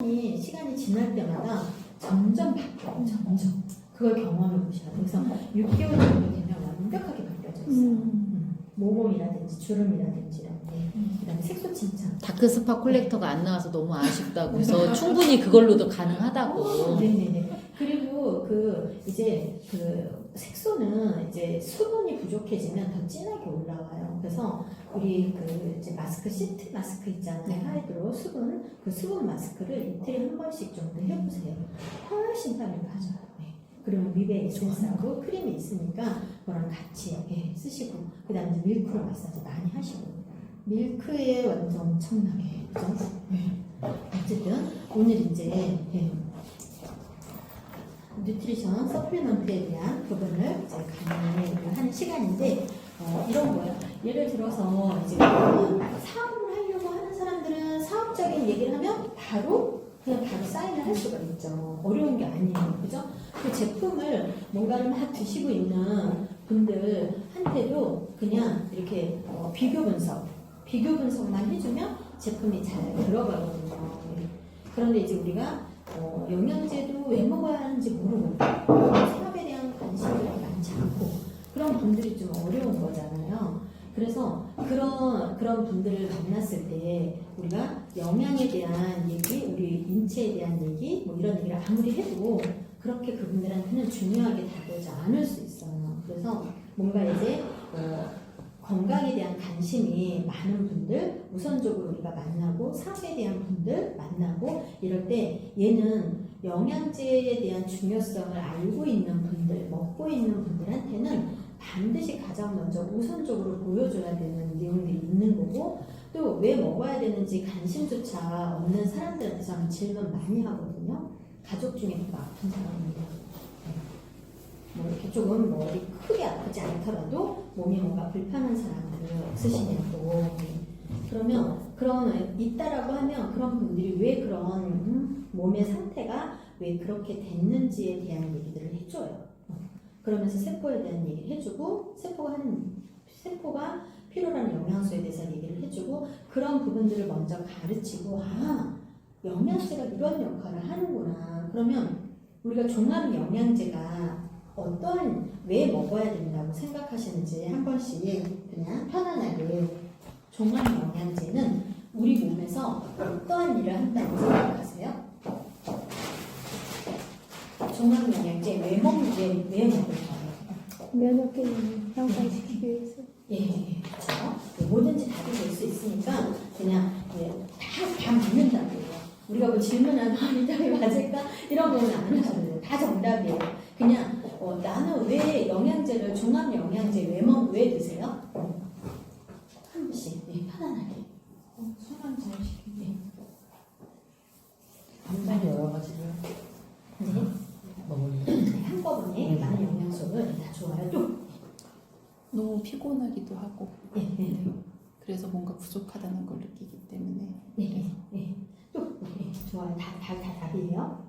시간이 지날 때마다 점점 바뀌어요. 점점. 그걸 경험해 보셔야 돼요. 그래서 6개월 정도 되면 완벽하게 바뀌어져 있어요. 모공이라든지 주름이라든지 이런 게. 그다음에 색소 침착. 다크스파 콜렉터가 안 나와서 너무 아쉽다고 해서 충분히 그걸로도 가능하다고. 네네네. 그리고 이제 색소는 이제 수분이 부족해지면 더 진하게 올라와요. 그래서 우리 이제 마스크, 시트 마스크 있잖아요. 하이드로 수분, 그 수분 마스크를 이틀에 한 번씩 정도 해보세요. 훨씬 빨리 빠져요. 그리고 미백 에센스하고 크림이 있으니까 그거랑 같이 쓰시고, 그 다음에 이제 밀크로 마사지 많이 하시고. 밀크에 완전 엄청나게, 그죠? 어쨌든 오늘 이제 뉴트리션 서플리먼트에 대한 부분을 이제 강의를 하는 시간인데, 이런 거예요. 예를 들어서 이제 사업을 하려고 하는 사람들은 사업적인 얘기를 하면 그냥 바로 사인을 할 수가 있죠. 어려운 게 아니에요. 그죠? 그 제품을 뭔가를 막 드시고 있는 분들한테도 그냥 이렇게 비교 분석만 해주면 제품이 잘 들어가거든요. 그런데 이제 우리가 영양제도 왜 먹어야 하는지 모르고 사업에 대한 관심이 많지 않고 그런 분들이 좀 어려운 거잖아요. 그래서 그런 분들을 만났을 때 우리가 영양에 대한 얘기, 우리 인체에 대한 얘기, 뭐 이런 얘기를 아무리 해도 그렇게 그분들한테는 중요하게 다가오지 않을 수 있어요. 그래서 뭔가 이제 건강에 대한 관심이 많은 분들 우선적으로 우리가 만나고 사업에 대한 분들 만나고 이럴 때 얘는 영양제에 대한 중요성을 알고 있는 분들, 먹고 있는 분들한테는 반드시 가장 먼저 우선적으로 보여줘야 되는 내용들이 있는 거고, 또 왜 먹어야 되는지 관심조차 없는 사람들한테 저는 질문 많이 하거든요. 가족 중에 누가 아픈 사람인데 뭐 이렇게 조금 어디 크게 아프지 않더라도 몸이 뭔가 불편한 사람들은 없으시냐고. 그러면 있다라고 하면 그런 분들이 왜 그런 몸의 상태가 왜 그렇게 됐는지에 대한 얘기들을 해줘요. 그러면서 세포에 대한 얘기를 해주고 세포가 필요로 하는 영양소에 대해서 얘기를 해주고 그런 부분들을 먼저 가르치고 영양제가 이런 역할을 하는구나. 그러면 우리가 종합 영양제가 왜 먹어야 된다고 생각하시는지 한 번씩 그냥 편안하게 종합 영양제는 우리 몸에서 어떠한 일을 한다고 생각하세요? 종합 영양제 왜 먹을 거예요? 면역 기능을 향상시키기 위해서. 그렇죠. 뭐든지 답이 될 수 있으니까 그냥 다 묻는다고요. 우리가 뭐 질문하면 이 답이 맞을까? 이런 거는 안 하셔도 돼요. 다 정답이에요. 그냥 나는 왜 영양제를 종합 영양제 왜 드세요? 한 번씩 편안하게 순환 잘 시키게. 항상 여러 가지를 먹으려고. 한꺼번에 많은 영양소를 다 좋아요. 또 너무 피곤하기도 하고 그래서 뭔가 부족하다는 걸 느끼기 때문에 또 좋아요. 다 답이에요.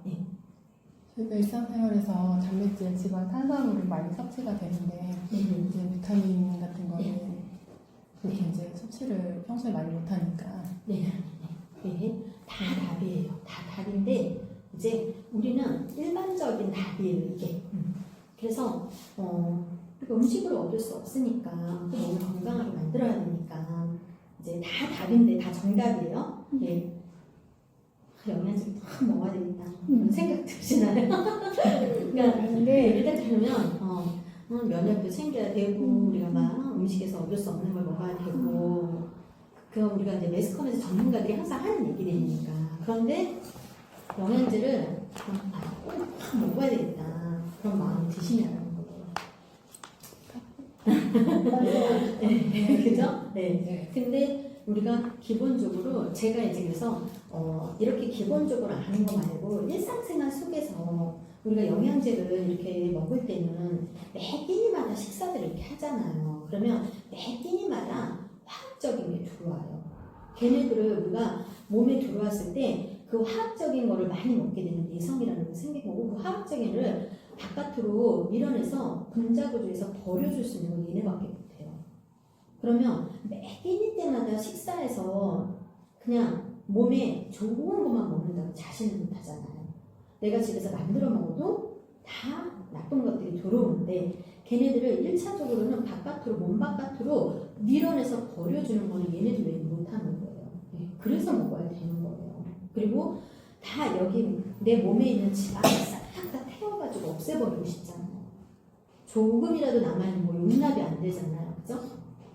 저희가 일상생활에서 단백질, 지방, 탄수화물이 많이 섭취가 되는데 이제 비타민 같은 거는 그렇게 이제 섭취를 평소에 많이 못하니까 다 답이에요. 다 답인데 이제 우리는 일반적인 답이에요, 이게. 그래서 음식으로 얻을 수 없으니까 몸을 건강하게 만들어야 되니까 이제 다 답인데 다 정답이에요. 영양제 다 먹어야 되겠다 이런 생각 드시나요? 그러니까 예를 들면 면역도 챙겨야 되고 우리가 막 음식에서 얻을 수 없는 걸 먹어야 되고 우리가 이제 매스컴에서 전문가들이 항상 하는 얘기들이니까. 그런데 영양제를 꼭 먹어야 되겠다 그런 마음이 드시냐는 거예요. 그죠? 근데 우리가 기본적으로 제가 이제 그래서 이렇게 기본적으로 아는 거 말고 일상생활 속에서 우리가 영양제를 이렇게 먹을 때는 매 끼니마다 식사들을 이렇게 하잖아요. 그러면 매 끼니마다 화학적인 게 들어와요. 걔네들을 우리가 몸에 들어왔을 때 그 화학적인 거를 많이 먹게 되는 내성이라는 게 생긴 거고, 그 화학적인 거를 바깥으로 밀어내서 분자구조에서 버려줄 수 있는 건 얘네밖에 못해요. 그러면 매 끼니 때마다 식사에서 그냥 몸에 좋은 것만 먹는다고 자신은 못하잖아요. 내가 집에서 만들어 먹어도 다 나쁜 것들이 들어오는데 걔네들을 1차적으로는 바깥으로 몸 바깥으로 밀어내서 버려주는 거는 얘네들 왜 못하는 거예요. 그래서 먹어야 되는 거예요. 그리고 다 여기 내 몸에 있는 지방을 싹 다 태워가지고 없애버리고 싶잖아요. 조금이라도 남아있는 거 용납이 안 되잖아요. 그죠?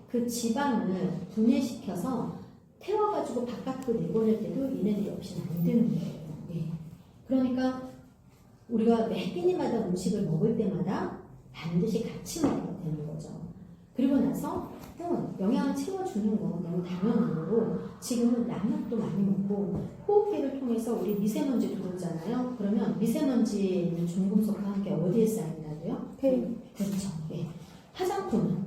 그 지방을 분해시켜서 태워가지고 바깥으로 내보낼 때도 얘네들이 없이는 안 되는 거예요. 예. 그러니까 우리가 매 끼니마다 음식을 먹을 때마다 반드시 같이 먹어야 되는 거죠. 그리고 나서 영양을 채워주는 거 너무 당연한 거고 지금은 라면도 많이 먹고 호흡기를 통해서 우리 미세먼지 들어오잖아요. 그러면 미세먼지에 있는 중금속과 함께 어디에 쌓인다고요? 폐. 그렇죠. 예. 화장품은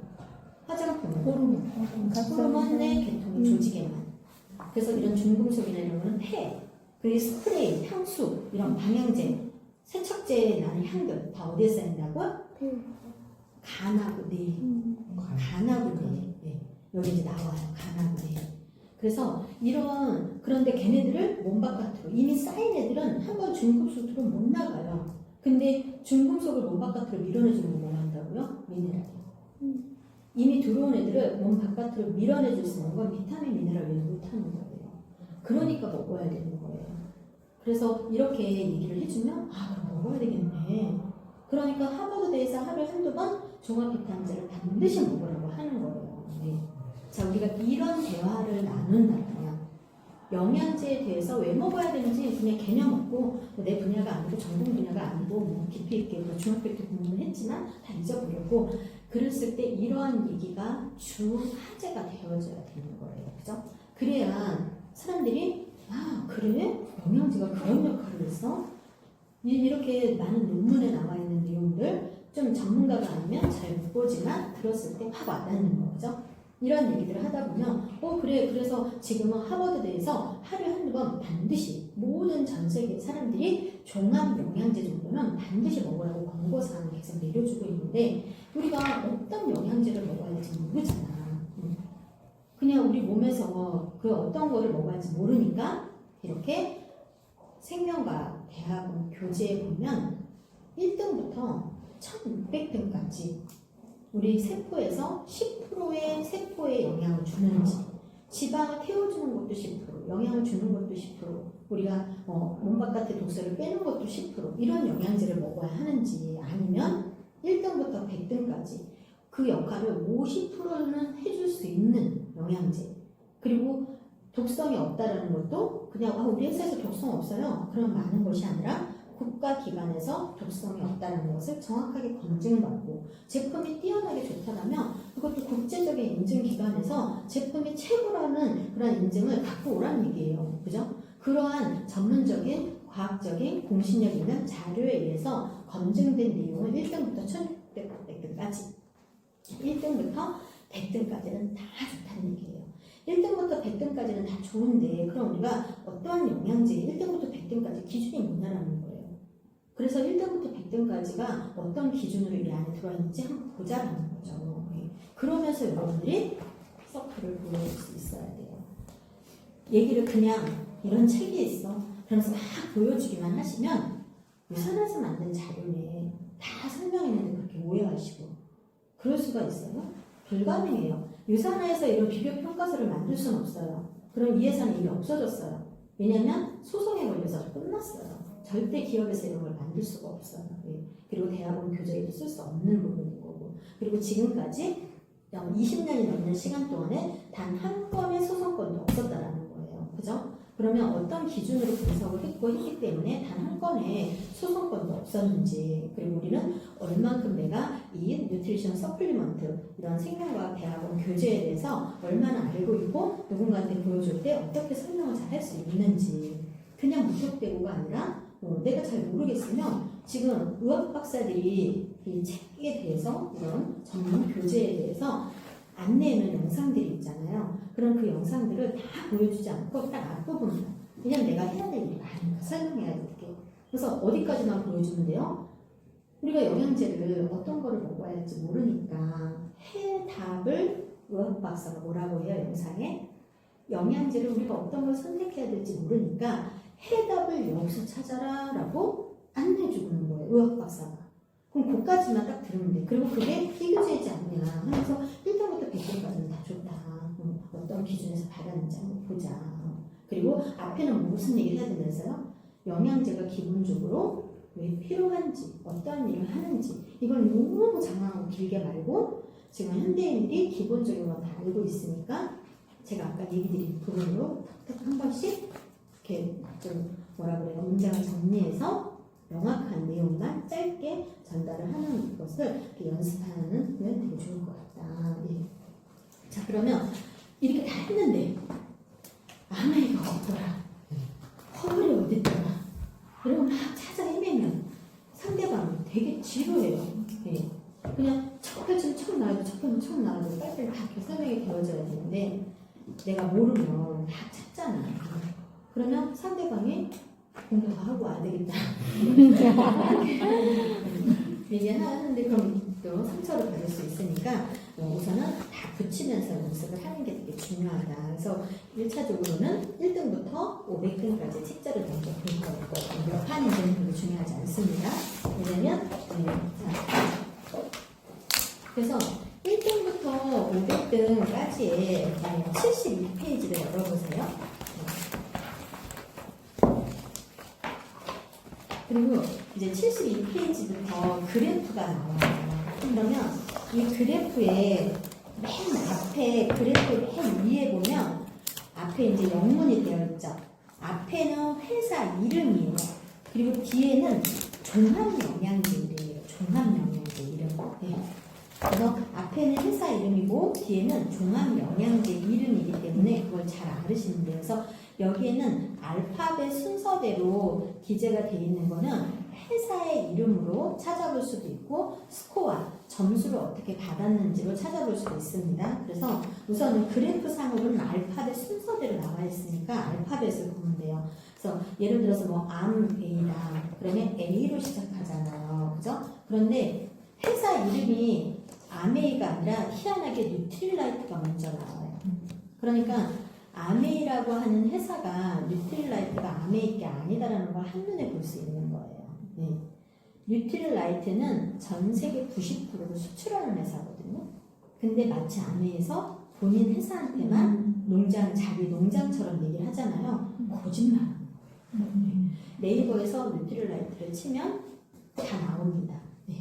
호르몬. 내 계통의 조직에만. 그래서 이런 중금속이나 이런 거는 폐, 그리고 스프레이, 향수, 이런 방향제, 세척제에 나는 향들 다 어디에 쌓인다고요? 폐. 간하고 뇌. 간하고 뇌. 예. 여기 이제 나와요. 간하고 뇌. 그래서 그런데 걔네들을 몸 바깥으로 이미 쌓인 애들은 한번 중금속 들어오면 못 나가요. 근데 중금속을 몸 바깥으로 밀어내주는 거 뭐 한다고요? 미네랄이요. 이미 들어온 애들을 몸 바깥으로 밀어내줄 수 있는 건 비타민, 미네랄 왜 못하는 거예요. 그러니까 먹어야 되는 거예요. 그래서 이렇게 얘기를 해주면 그럼 먹어야 되겠네. 그러니까 하버드대에서 하루에 한두 번 종합 비타민제를 반드시 먹으라고 하는 거예요. 네. 자, 우리가 이런 대화를 나눈다면 영양제에 대해서 왜 먹어야 되는지 그냥 개념 없고 내 분야가 아니고 전공 분야가 아니고 뭐 깊이 있게 중학교 때 공부는 했지만 다 잊어버렸고 그랬을 때 이러한 얘기가 주 화제가 되어져야 되는 거예요. 그죠? 그래야 사람들이 그래? 영양제가 그런 역할을 했어? 이렇게 많은 논문에 나와 있는 내용들 좀 전문가가 아니면 잘 못 보지만 들었을 때 확 와닿는 거죠. 이런 얘기들을 하다 보면 그래 그래서 지금은 하버드대에서 하루에 한두 번 반드시 모든 전 세계 사람들이 종합 영양제 정도는 반드시 먹으라고 권고사항을 계속 내려주고 있는데 우리가 어떤 영양제를 먹어야 할지 모르잖아. 그냥 우리 몸에서 그 어떤 거를 먹어야 할지 모르니까 이렇게 생명과학 대학원 교재에 보면 1등부터 1600등까지 우리 세포에서 10%의 세포에 영향을 주는지 지방을 태워주는 것도 10%, 영양을 주는 것도 10%, 우리가 몸 바깥의 독소를 빼는 것도 10% 이런 영양제를 먹어야 하는지 아니면 1등부터 100등까지 그 역할을 50%는 해줄 수 있는 영양제 그리고 독성이 없다라는 것도 그냥 우리 회사에서 독성 없어요. 그럼 많은 것이 아니라 국가기관에서 독성이 없다는 것을 정확하게 검증을 받고 제품이 뛰어나게 좋다면 그것도 국제적인 인증기관에서 제품이 최고라는 그런 인증을 갖고 오라는 얘기예요. 그죠? 그러한 전문적인 과학적인 공신력 있는 자료에 의해서 검증된 내용을 1등부터 1600등까지 1등부터 100등까지는 다 좋다는 얘기예요. 1등부터 100등까지는 다 좋은데 그럼 우리가 어떠한 영양제 1등부터 100등까지 기준이 뭐냐라는 거예요. 그래서 1등부터 100등까지가 어떤 기준으로 이 안에 들어있는지 한번 보자라는 거죠. 그러면서 여러분들이 서클을 보여줄 수 있어야 돼요. 얘기를 그냥 이런 책이 있어. 그러면서 막 보여주기만 하시면 유산에서 만든 자료에 다 설명했는데 그렇게 오해하시고 그럴 수가 있어요? 불가능해요. 유산에서 이런 비교평가서를 만들 수는 없어요. 그럼 이 회사는 이미 없어졌어요. 왜냐면 소송에 걸려서 끝났어요. 절대 기업에서 이런 걸 만들 수가 없어요. 그리고 대학원 교재에도 쓸 수 없는 부분인 거고. 그리고 지금까지 20년이 넘는 시간 동안에 단 한 건의 소송건도 없었다라는 거예요. 그죠? 그러면 어떤 기준으로 분석을 했기 때문에 단 한 건의 소송건도 없었는지 그리고 우리는 얼만큼 내가 이 뉴트리션 서플리먼트 이런 생명과학 대학원 교재에 대해서 얼마나 알고 있고 누군가한테 보여줄 때 어떻게 설명을 잘 할 수 있는지 그냥 무턱대고가 아니라 내가 잘 모르겠으면 지금 의학 박사들이 이 책에 대해서 이런 전문 교재에 대해서 안내하는 영상들이 있잖아요. 그럼 그 영상들을 다 보여주지 않고 딱 앞부분만 그냥 내가 해야 될 일이 많으니까 설명해야 될게 그래서 어디까지만 보여주면 돼요? 우리가 영양제를 어떤 거를 먹어야 할지 모르니까 해답을 의학 박사가 뭐라고 해요? 영상에 영양제를 우리가 어떤 걸 선택해야 될지 모르니까 해답을 여기서 찾아라 라고 안내해주는 거예요. 의학 박사가. 그럼 그까지만 딱 들으면 돼. 그리고 그게 비교제이지 않냐 하면서 1등부터 100등까지는 다 좋다. 어떤 기준에서 받았는지 한번 보자. 그리고 앞에는 무슨 얘기를 해야 되면서요? 영양제가 기본적으로 왜 필요한지, 어떤 일을 하는지 이걸 너무 장황하고 길게 말고 지금 현대인들이 기본적인 건 다 알고 있으니까 제가 아까 얘기 드린 부분으로 탁탁 한 번씩 이렇게 좀 뭐라 그래요? 문장을 정리해서 명확한 내용만 짧게 전달을 하는 것을 이렇게 연습하면 되게 좋을 것 같다. 예. 자, 그러면 이렇게 다 했는데 아메이가 없더라. 허물이 어딨더라. 이러고 막 찾아 헤매면 상대방은 되게 지루해요. 예. 그냥 첫 펼치면 첫 나와도 첫 펼치면 첫 나와도 빨리빨리 다 이렇게 설명이 되어져야 되는데 내가 모르면 다 찾잖아. 그러면 상대방이 공부 더 하고 와야 되겠다. 얘기하는데 그럼 또 상처를 받을 수 있으니까 우선은 다 붙이면서 연습을 하는 게 되게 중요하다. 그래서 1차적으로는 1등부터 500등까지 책자를 먼저 볼 거고 몇 판인지는 별로 중요하지 않습니다. 왜냐면 그래서 1등부터 500등까지의 72페이지를 열어보세요. 그리고 이제 72페이지부터 그래프가 나와요. 그러면 이 그래프의 맨 앞에 그래프 맨 위에 보면 앞에 이제 영문이 되어 있죠. 앞에는 회사 이름이에요. 그리고 뒤에는 종합영양제 이름이에요. 종합영양제 이름. 네. 그래서 앞에는 회사 이름이고 뒤에는 종합영양제 이름이기 때문에 그걸 잘 알으시면 돼요. 그래서 여기에는 알파벳 순서대로 기재가 되어 있는 거는 회사의 이름으로 찾아볼 수도 있고 스코어, 점수를 어떻게 받았는지로 찾아볼 수도 있습니다. 그래서 우선은 그래프 상으로는 알파벳 순서대로 나와 있으니까 알파벳을 보면 돼요. 그래서 예를 들어서 뭐 A다. 그러면 A로 시작하잖아요. 그죠? 그런데 회사 이름이 아메이가 아니라 희한하게 뉴트릴라이트가 먼저 나와요. 그러니까 아메이라고 하는 회사가 뉴트릴라이트가 아메이 게 아니다라는 걸 한눈에 볼 수 있는 거예요. 네. 뉴트릴라이트는 전 세계 90%를 수출하는 회사거든요. 근데 마치 아메이에서 본인 회사한테만 자기 농장처럼 얘기를 하잖아요. 거짓말하는 거예요. 네이버에서 뉴트릴라이트를 치면 다 나옵니다. 네.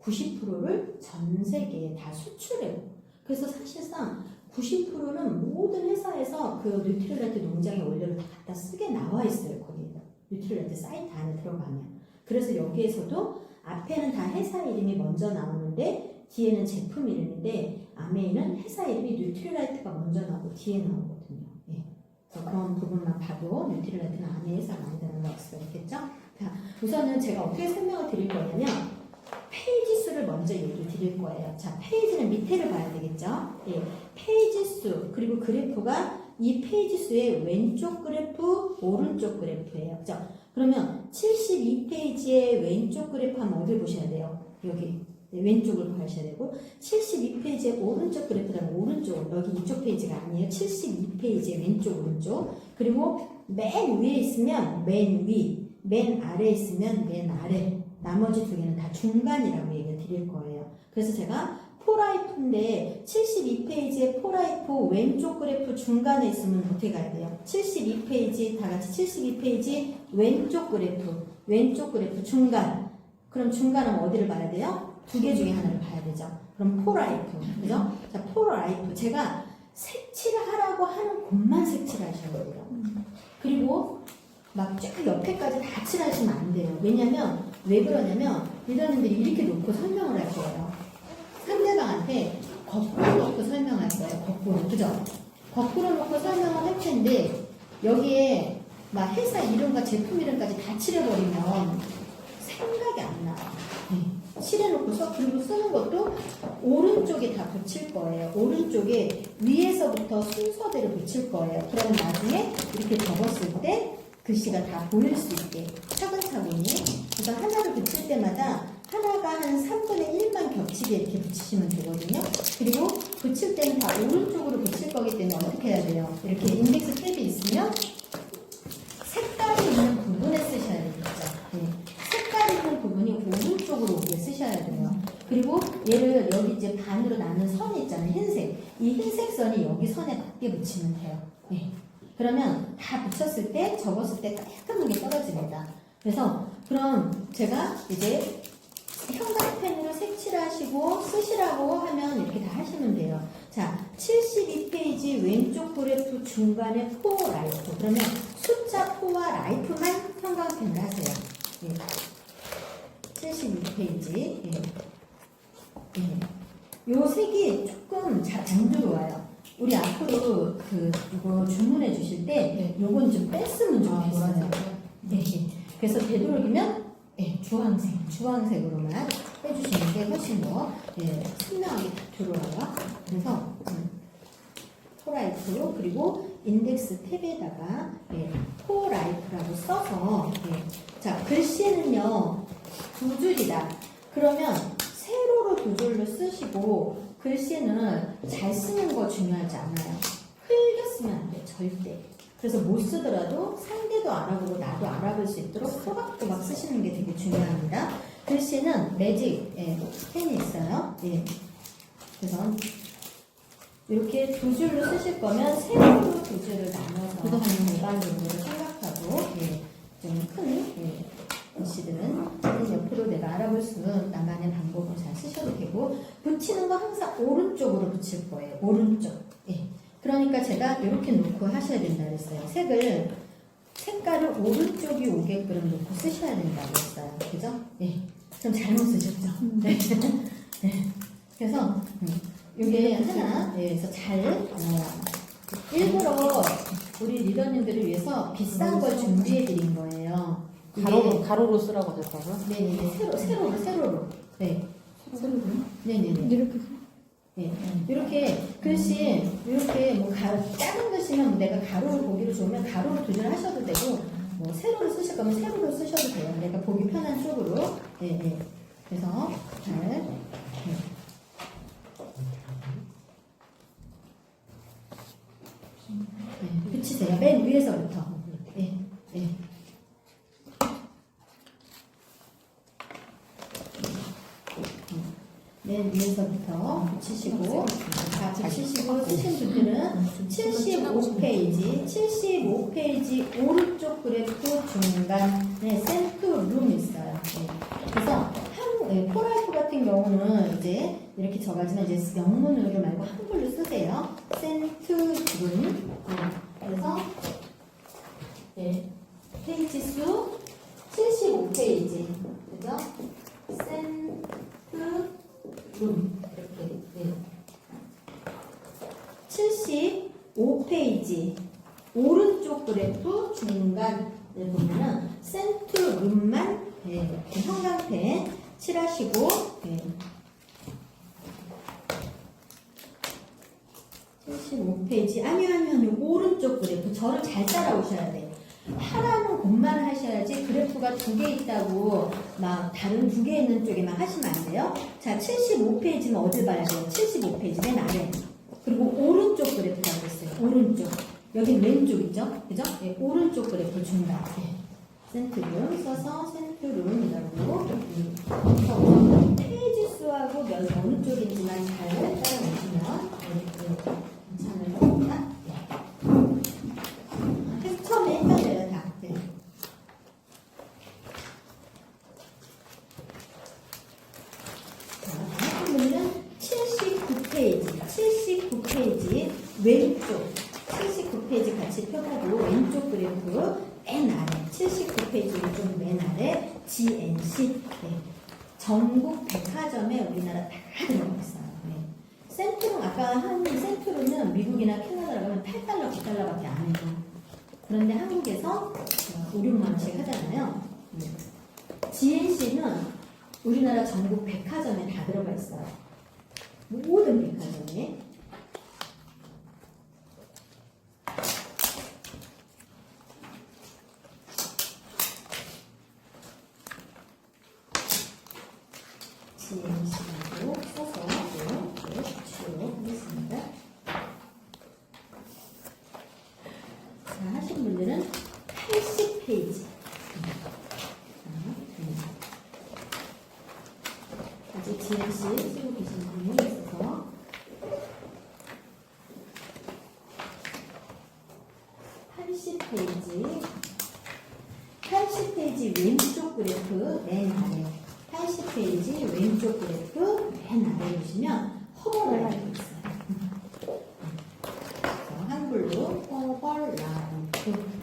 90%를 전 세계에 다 수출해요. 그래서 사실상 90%는 모든 회사에서 그 뉴트릴라이트 농장의 원료를 다 갖다 쓰게 나와 있어요. 거기에다. 뉴트릴라이트 사이트 안에 들어가면. 그래서 여기에서도 앞에는 다 회사 이름이 먼저 나오는데 뒤에는 제품 이름인데 아메이는 회사 이름이 뉴트릴라이트가 먼저 나오고 뒤에 나오거든요. 예. 그래서 그런 부분만 봐도 뉴트릴라이트는 아메이 회사가 아니다라는 걸 알 수가 있겠죠? 자, 우선은 제가 어떻게 설명을 드릴 거냐면 페이지 수를 먼저 얘기 드릴 거예요. 자, 페이지는 밑에를 봐야 되겠죠? 예. 페이지 수, 그리고 그래프가 이 페이지 수의 왼쪽 그래프, 오른쪽 그래프예요. 그죠? 그러면 72페이지의 왼쪽 그래프 하면 어딜 보셔야 돼요? 여기. 네, 왼쪽을 보셔야 되고 72페이지의 오른쪽 그래프라면 오른쪽, 여기 이쪽 페이지가 아니에요. 72페이지의 왼쪽, 오른쪽. 그리고 맨 위에 있으면 맨 위, 맨 아래에 있으면 맨 아래. 나머지 두 개는 다 중간이라고 얘기를 드릴 거예요. 그래서 제가 포라이프인데 72페이지의 포라이프 왼쪽 그래프 중간에 있으면 어떻게 가야 돼요? 72페이지 다 같이 72페이지 왼쪽 그래프 중간. 그럼 중간은 어디를 봐야 돼요? 두 개 중에 하나를 봐야 되죠. 그럼 포라이프, 그죠? 자, 포라이프 제가 색칠을 하라고 하는 곳만 색칠을 하셔야 돼요. 그리고 막 쫙 옆에까지 다 칠하시면 안 돼요. 왜냐면 왜 그러냐면 리더님들이 이렇게 놓고 설명을 할 거예요. 상대방한테 거꾸로 놓고 설명할 거예요. 거꾸로, 그죠? 거꾸로 놓고 설명을 할 텐데 여기에 막 회사 이름과 제품 이름까지 다 칠해버리면 생각이 안 나요. 칠해놓고서 그리고 쓰는 것도 오른쪽에 다 붙일 거예요. 오른쪽에 위에서부터 순서대로 붙일 거예요. 그러면 나중에 이렇게 적었을 때 글씨가 다 보일 수 있게 차근차근히. 그래서 하나를 붙일 때마다 하나가 한 3분의 1만 겹치게 이렇게 붙이시면 되거든요. 그리고 붙일 때는 다 오른쪽으로 붙일 거기 때문에 어떻게 해야 돼요? 이렇게 인덱스 탭이 있으면 색깔이 있는 부분에 쓰셔야 되겠죠. 네. 색깔이 있는 부분이 오른쪽으로 오게 쓰셔야 돼요. 그리고 얘를 여기 이제 반으로 나눈 선이 있잖아요. 흰색. 이 흰색 선이 여기 선에 맞게 붙이면 돼요. 네. 그러면 다 붙였을 때, 접었을 때 깔끔하게 떨어집니다. 그래서 그럼 제가 이제 형광펜으로 색칠하시고 쓰시라고 하면 이렇게 다 하시면 돼요. 자, 72페이지 왼쪽 그래프 중간에 포 라이프. 그러면 숫자 4와 라이프만 형광펜을 하세요. 예. 72페이지. 예. 예. 요 색이 조금 잘 안 들어와요. 우리 앞으로 이거 주문해 주실 때 요건 좀 뺐으면 좋겠어요. 네. 그래서 되도록이면 주황색으로만 빼주시는 게 훨씬 더 선명하게 들어와요. 그래서 포라이프로 그리고 인덱스 탭에다가 포라이프라고 써서 자 글씨는요 2줄이다. 그러면 세로로 2줄로 쓰시고 글씨는 잘 쓰는 거 중요하지 않아요. 흘려 쓰면 안 돼 절대. 그래서 못 쓰더라도 상대도 알아보고 나도 알아볼 수 있도록 또박또박 쓰시는 게 되게 중요합니다. 글씨는 매직 펜이 있어요. 예. 그래서 이렇게 2줄로 쓰실 거면 세로로 2줄을 나눠서 하는 일반 정도를 생각하고 좀 큰 글씨들은 옆으로 내가 알아볼 수 있는 나만의 방법으로 잘 쓰셔도 되고 붙이는 거 항상 오른쪽으로 붙일 거예요. 오른쪽. 예. 그러니까 제가 이렇게 놓고 하셔야 된다 그랬어요. 색깔을 오른쪽이 오게끔 놓고 쓰셔야 된다고 했어요. 그죠? 예. 좀 잘못 쓰셨죠? 네. 네. 그래서 이게 하나, 그래서 일부러 우리 리더님들을 위해서 비싼 걸 준비해 드린 거예요. 가로로 쓰라고 하셨다고요? 네네네. 세로로. 네. 세로로? 네네네. 이렇게 네. 이렇게 글씨 이렇게 뭐 작은 글씨면 내가 가로를 보기로 좋으면 가로로 조절하셔도 되고 뭐 세로로 쓰실 거면 세로로 쓰셔도 돼요. 내가 보기 편한 쪽으로. 네. 그래서 잘 붙이세요. 맨 위에서부터. 네. 맨 위에서부터 붙이시고 다 붙이시고 쓰신 분들은 75페이지 오른쪽 그래프 중간에 센트룸 있어요. 그래서 포라이프 같은 경우는 이제 이렇게 적어지면 이제 영문으로 말고 한글로 쓰세요. 센트룸. 그래서 페이지 수 75페이지. 그죠? 센트룸. 이렇게 75페이지 오른쪽 그래프 중간을 보면은 센트룸만 형광펜 칠하시고 75페이지 아니요 오른쪽 그래프 저를 잘 따라오셔야 돼요. 하라는 곳만 하셔야지 그래프가 2개 있다고 막 다른 2개 있는 쪽에만 하시면 안 돼요. 자, 75페이지는 어딜 봐야 돼요? 75페이지 맨 아래. 그리고 오른쪽 그래프라고 했어요. 오른쪽. 여긴 왼쪽이죠? 그죠? 오른쪽 그래프 중간. 센트룸 써서 센트룸이라고. 그래서 페이지 수하고 어느 쪽인지만 잘 따라오시면 괜찮을 겁니다. 처음에 헷갈려요, 다. 다음 부분은 79페이지 왼쪽 79페이지 같이 펴보고 왼쪽 그래프 맨 아래 79페이지 좀 맨 아래 GNC 전국 백화점에 우리나라 다 들어가 있어요. 센트룸 아까 한 센트룸은 미국이나 캐나다로 가면 8달러, 9달러밖에 안 해요. 그런데 한국에서 5, 6만원씩 하잖아요. GNC는 우리나라 전국 백화점에 다 들어가 있어요. 모든 백화점에. GNC로 써서 붙이도록 하겠습니다. 지혜 씨 쓰고 계신 분이 있어서 80페이지 왼쪽 그래프 맨 아래 80페이지 왼쪽 그래프 맨 아래 보시면 허벌라이프 있어요. 그래서 한글로 허벌라이프.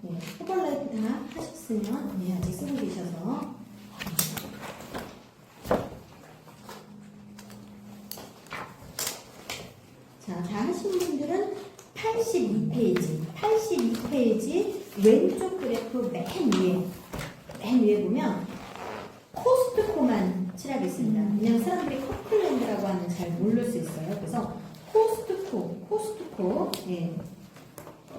네, 허벌라이프 다 하셨으면 네, 아직 쓰고 계셔서 자, 다 하신 분들은 82페이지 왼쪽 그래프 맨 위에 보면 코스트코만 칠하겠습니다. 왜냐면 사람들이 커플랜드라고 하면 잘 모를 수 있어요. 그래서 코스트코 예.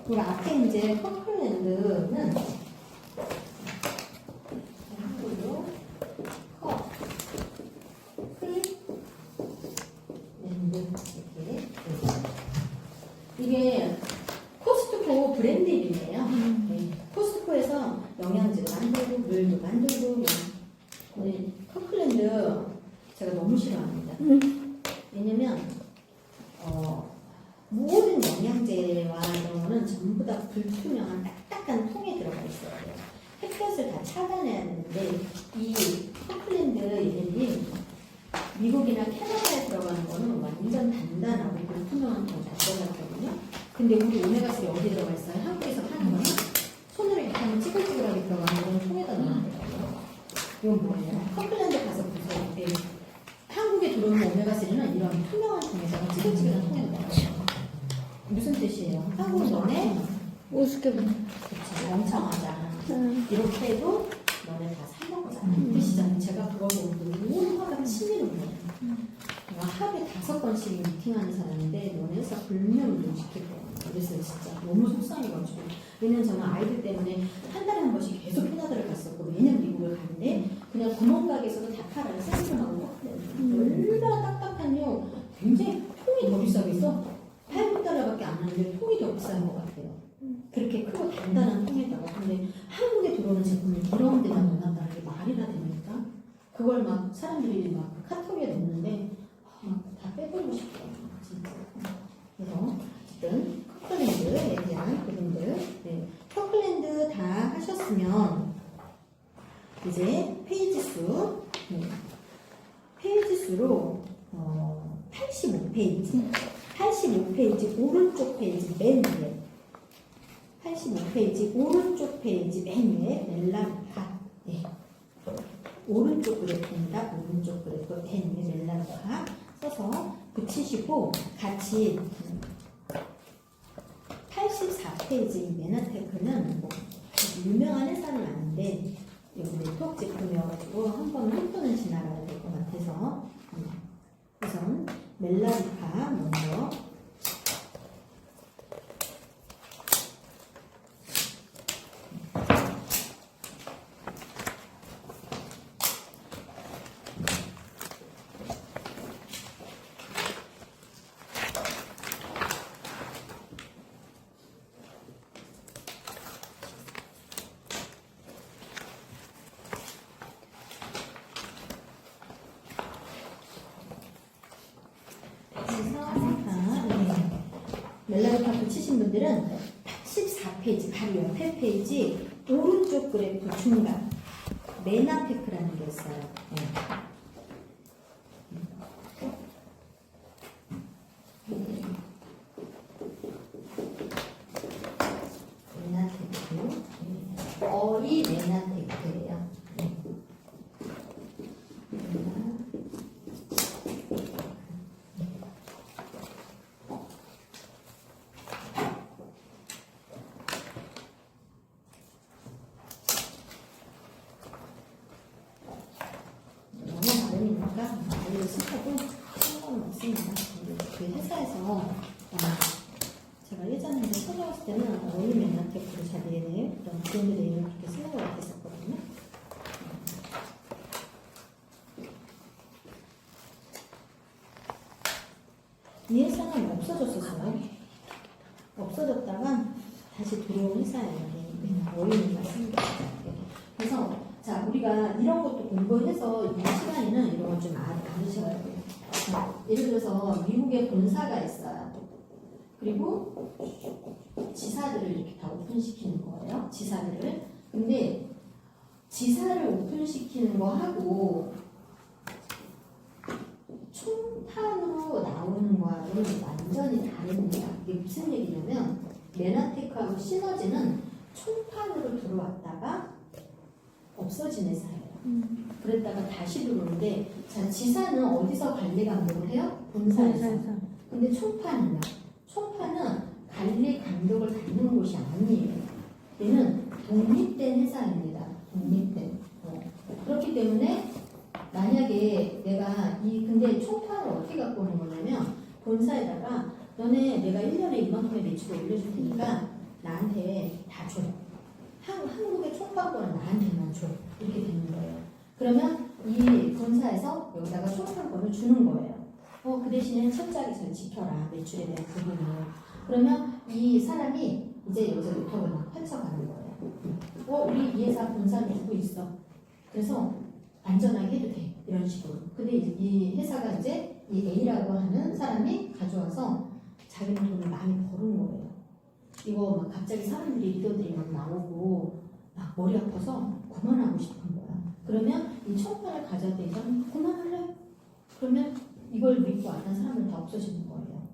그 앞에 이제 커플랜드는 한글로 커플랜드 이게 코스트코 브랜드 이름이에요. 네. 코스트코에서 영양제도 만들고 물도 만들고 네. 커플랜드 제가 너무 싫어합니다. 왜냐면 모든 영양제와 이런 거는 전부 다 불투명한 딱딱한 통에 들어가 있어요. 햇볕을 다 차단해야 되는데 이 커플랜드 이름이 미국이나 캐나다에 들어가는 거는 완전 단단하고 불투명한 통에 다 들어갔거든요. 근데 우리 오메가3 어디 들어가 있어요? 한국에서 파는 거는 손으로 이렇게 하면 찌글찌글하게 들어가는 건 통에다 넣어놨더라고요. 이건 뭐예요? 커플랜드 가서 보세요. 네. 한국에 들어오는 오메가3는 이런 투명한 통에다가 찌글찌글한 통에 넣어요. 무슨 뜻이에요? 한국 너네 우습게 보네. 그치, 멍청하잖아. 이렇게 해도 너네 다 살먹잖아. 이 뜻이잖아. 제가 그거 보고 너무 화가 치미는 거예요. 내가 하루에 5번씩 미팅하는 사람인데 너네 회사 불명을 시킬 거야. 그래서 진짜 너무 속상해가지고. 왜냐면 저는 아이들 때문에 한 달에 한 번씩 계속 캐나다를 갔었고 매년 미국을 가는데 그냥 구멍가게에서도 다 팔아요. 생수하고 얼마나 딱딱하뇨. 굉장히 통이 더 비싸겠어. 8달러밖에 안 하는데 통이 더 비싼 것 같아요. 그렇게 크고 단단한 통에다가. 근데 한국에 들어오는 제품을 이런 데다 넣어놨다는 게 말이나 됩니까? 그걸 막 사람들이 막 카톡에 넣는데 다 빼버리고 싶어요. 진짜. 그래서 어쨌든 커플랜드에 대한 그림들. 네. 커플랜드 다 하셨으면 이제 페이지 수. 네. 페이지 수로 85페이지 오른쪽 페이지 맨 위에 85페이지 오른쪽 페이지 맨 위에 멜라루파 예. 오른쪽 그래프입니다. 오른쪽 그래프 맨 위에 멜라루파 써서 붙이시고 같이 84페이지 메나테크는 뭐 유명한 회사는 아닌데 여기 네트워크 제품이어가지고 한 번은 지나가야 될 것 같아서 우선 멜라루파 먼저 멜라루파 붙이신 분들은 84페이지 바로 옆에 페이지 오른쪽 그래프 중간 메나테크라는 게 있어요. 네. 메나테크 어이 메나테크예요. 아이를 쓰셔도 상관은 없습니다. 근데 그 회사에서 제가 예전에 이제 설명했을 때는 어린 매너테크로 자리에 그런 브랜드 네임을 그렇게 쓰는 것 같았었거든요. 이 회사는 없어졌었어요. 없어졌다가 다시 들어온 회사예요. 어린이가 생겼어요. 그래서 자 우리가 이런 것도 공부해서 이 시간에는 이런 걸 좀 알으셔야 돼요. 예를 들어서 미국에 본사가 있어요. 그리고 지사들을 이렇게 다 오픈시키는 거예요. 지사들을. 근데 지사를 오픈시키는 거 하고 총판으로 나오는 거하고는 완전히 다릅니다. 이게 무슨 얘기냐면 메나테크하고 시너지는 총판으로 들어왔다가 없어진 회사예요. 그랬다가 다시 들어오는데 자 지사는 어디서 관리 감독을 해요? 본사에서. 근데 총판은요? 총판은 관리 감독을 받는 곳이 아니에요. 얘는 독립된 회사입니다. 독립된. 그렇기 때문에 만약에 내가 근데 총판을 어떻게 갖고 오는 거냐면 본사에다가 너네 내가 1년에 이만큼의 매출을 올려줄 테니까 나한테 다 줘. 한국의 총판권은 나한테만 줘. 이렇게 되는 거예요. 그러면 이 본사에서 여기다가 총판권을 주는 거예요. 그 대신에 철저하게 잘 지켜라. 매출에 대한 부분을. 그러면 이 사람이 이제 여기서 노트북을 막 펼쳐가는 거예요. 우리 이 회사 본사를 주고 있어. 그래서 안전하게 해도 돼. 이런 식으로. 근데 이 회사가 이제 이 A라고 하는 사람이 가져와서 자기는 돈을 많이 버는 거예요. 이거 막 갑자기 사람들이 리더들이 막 나오고 막 머리 아파서 그만하고 싶은 거야. 그러면 이 총판을 가져왔던 사람은 그만할래? 그러면 이걸 믿고 왔던 사람은 다 없어지는 거예요.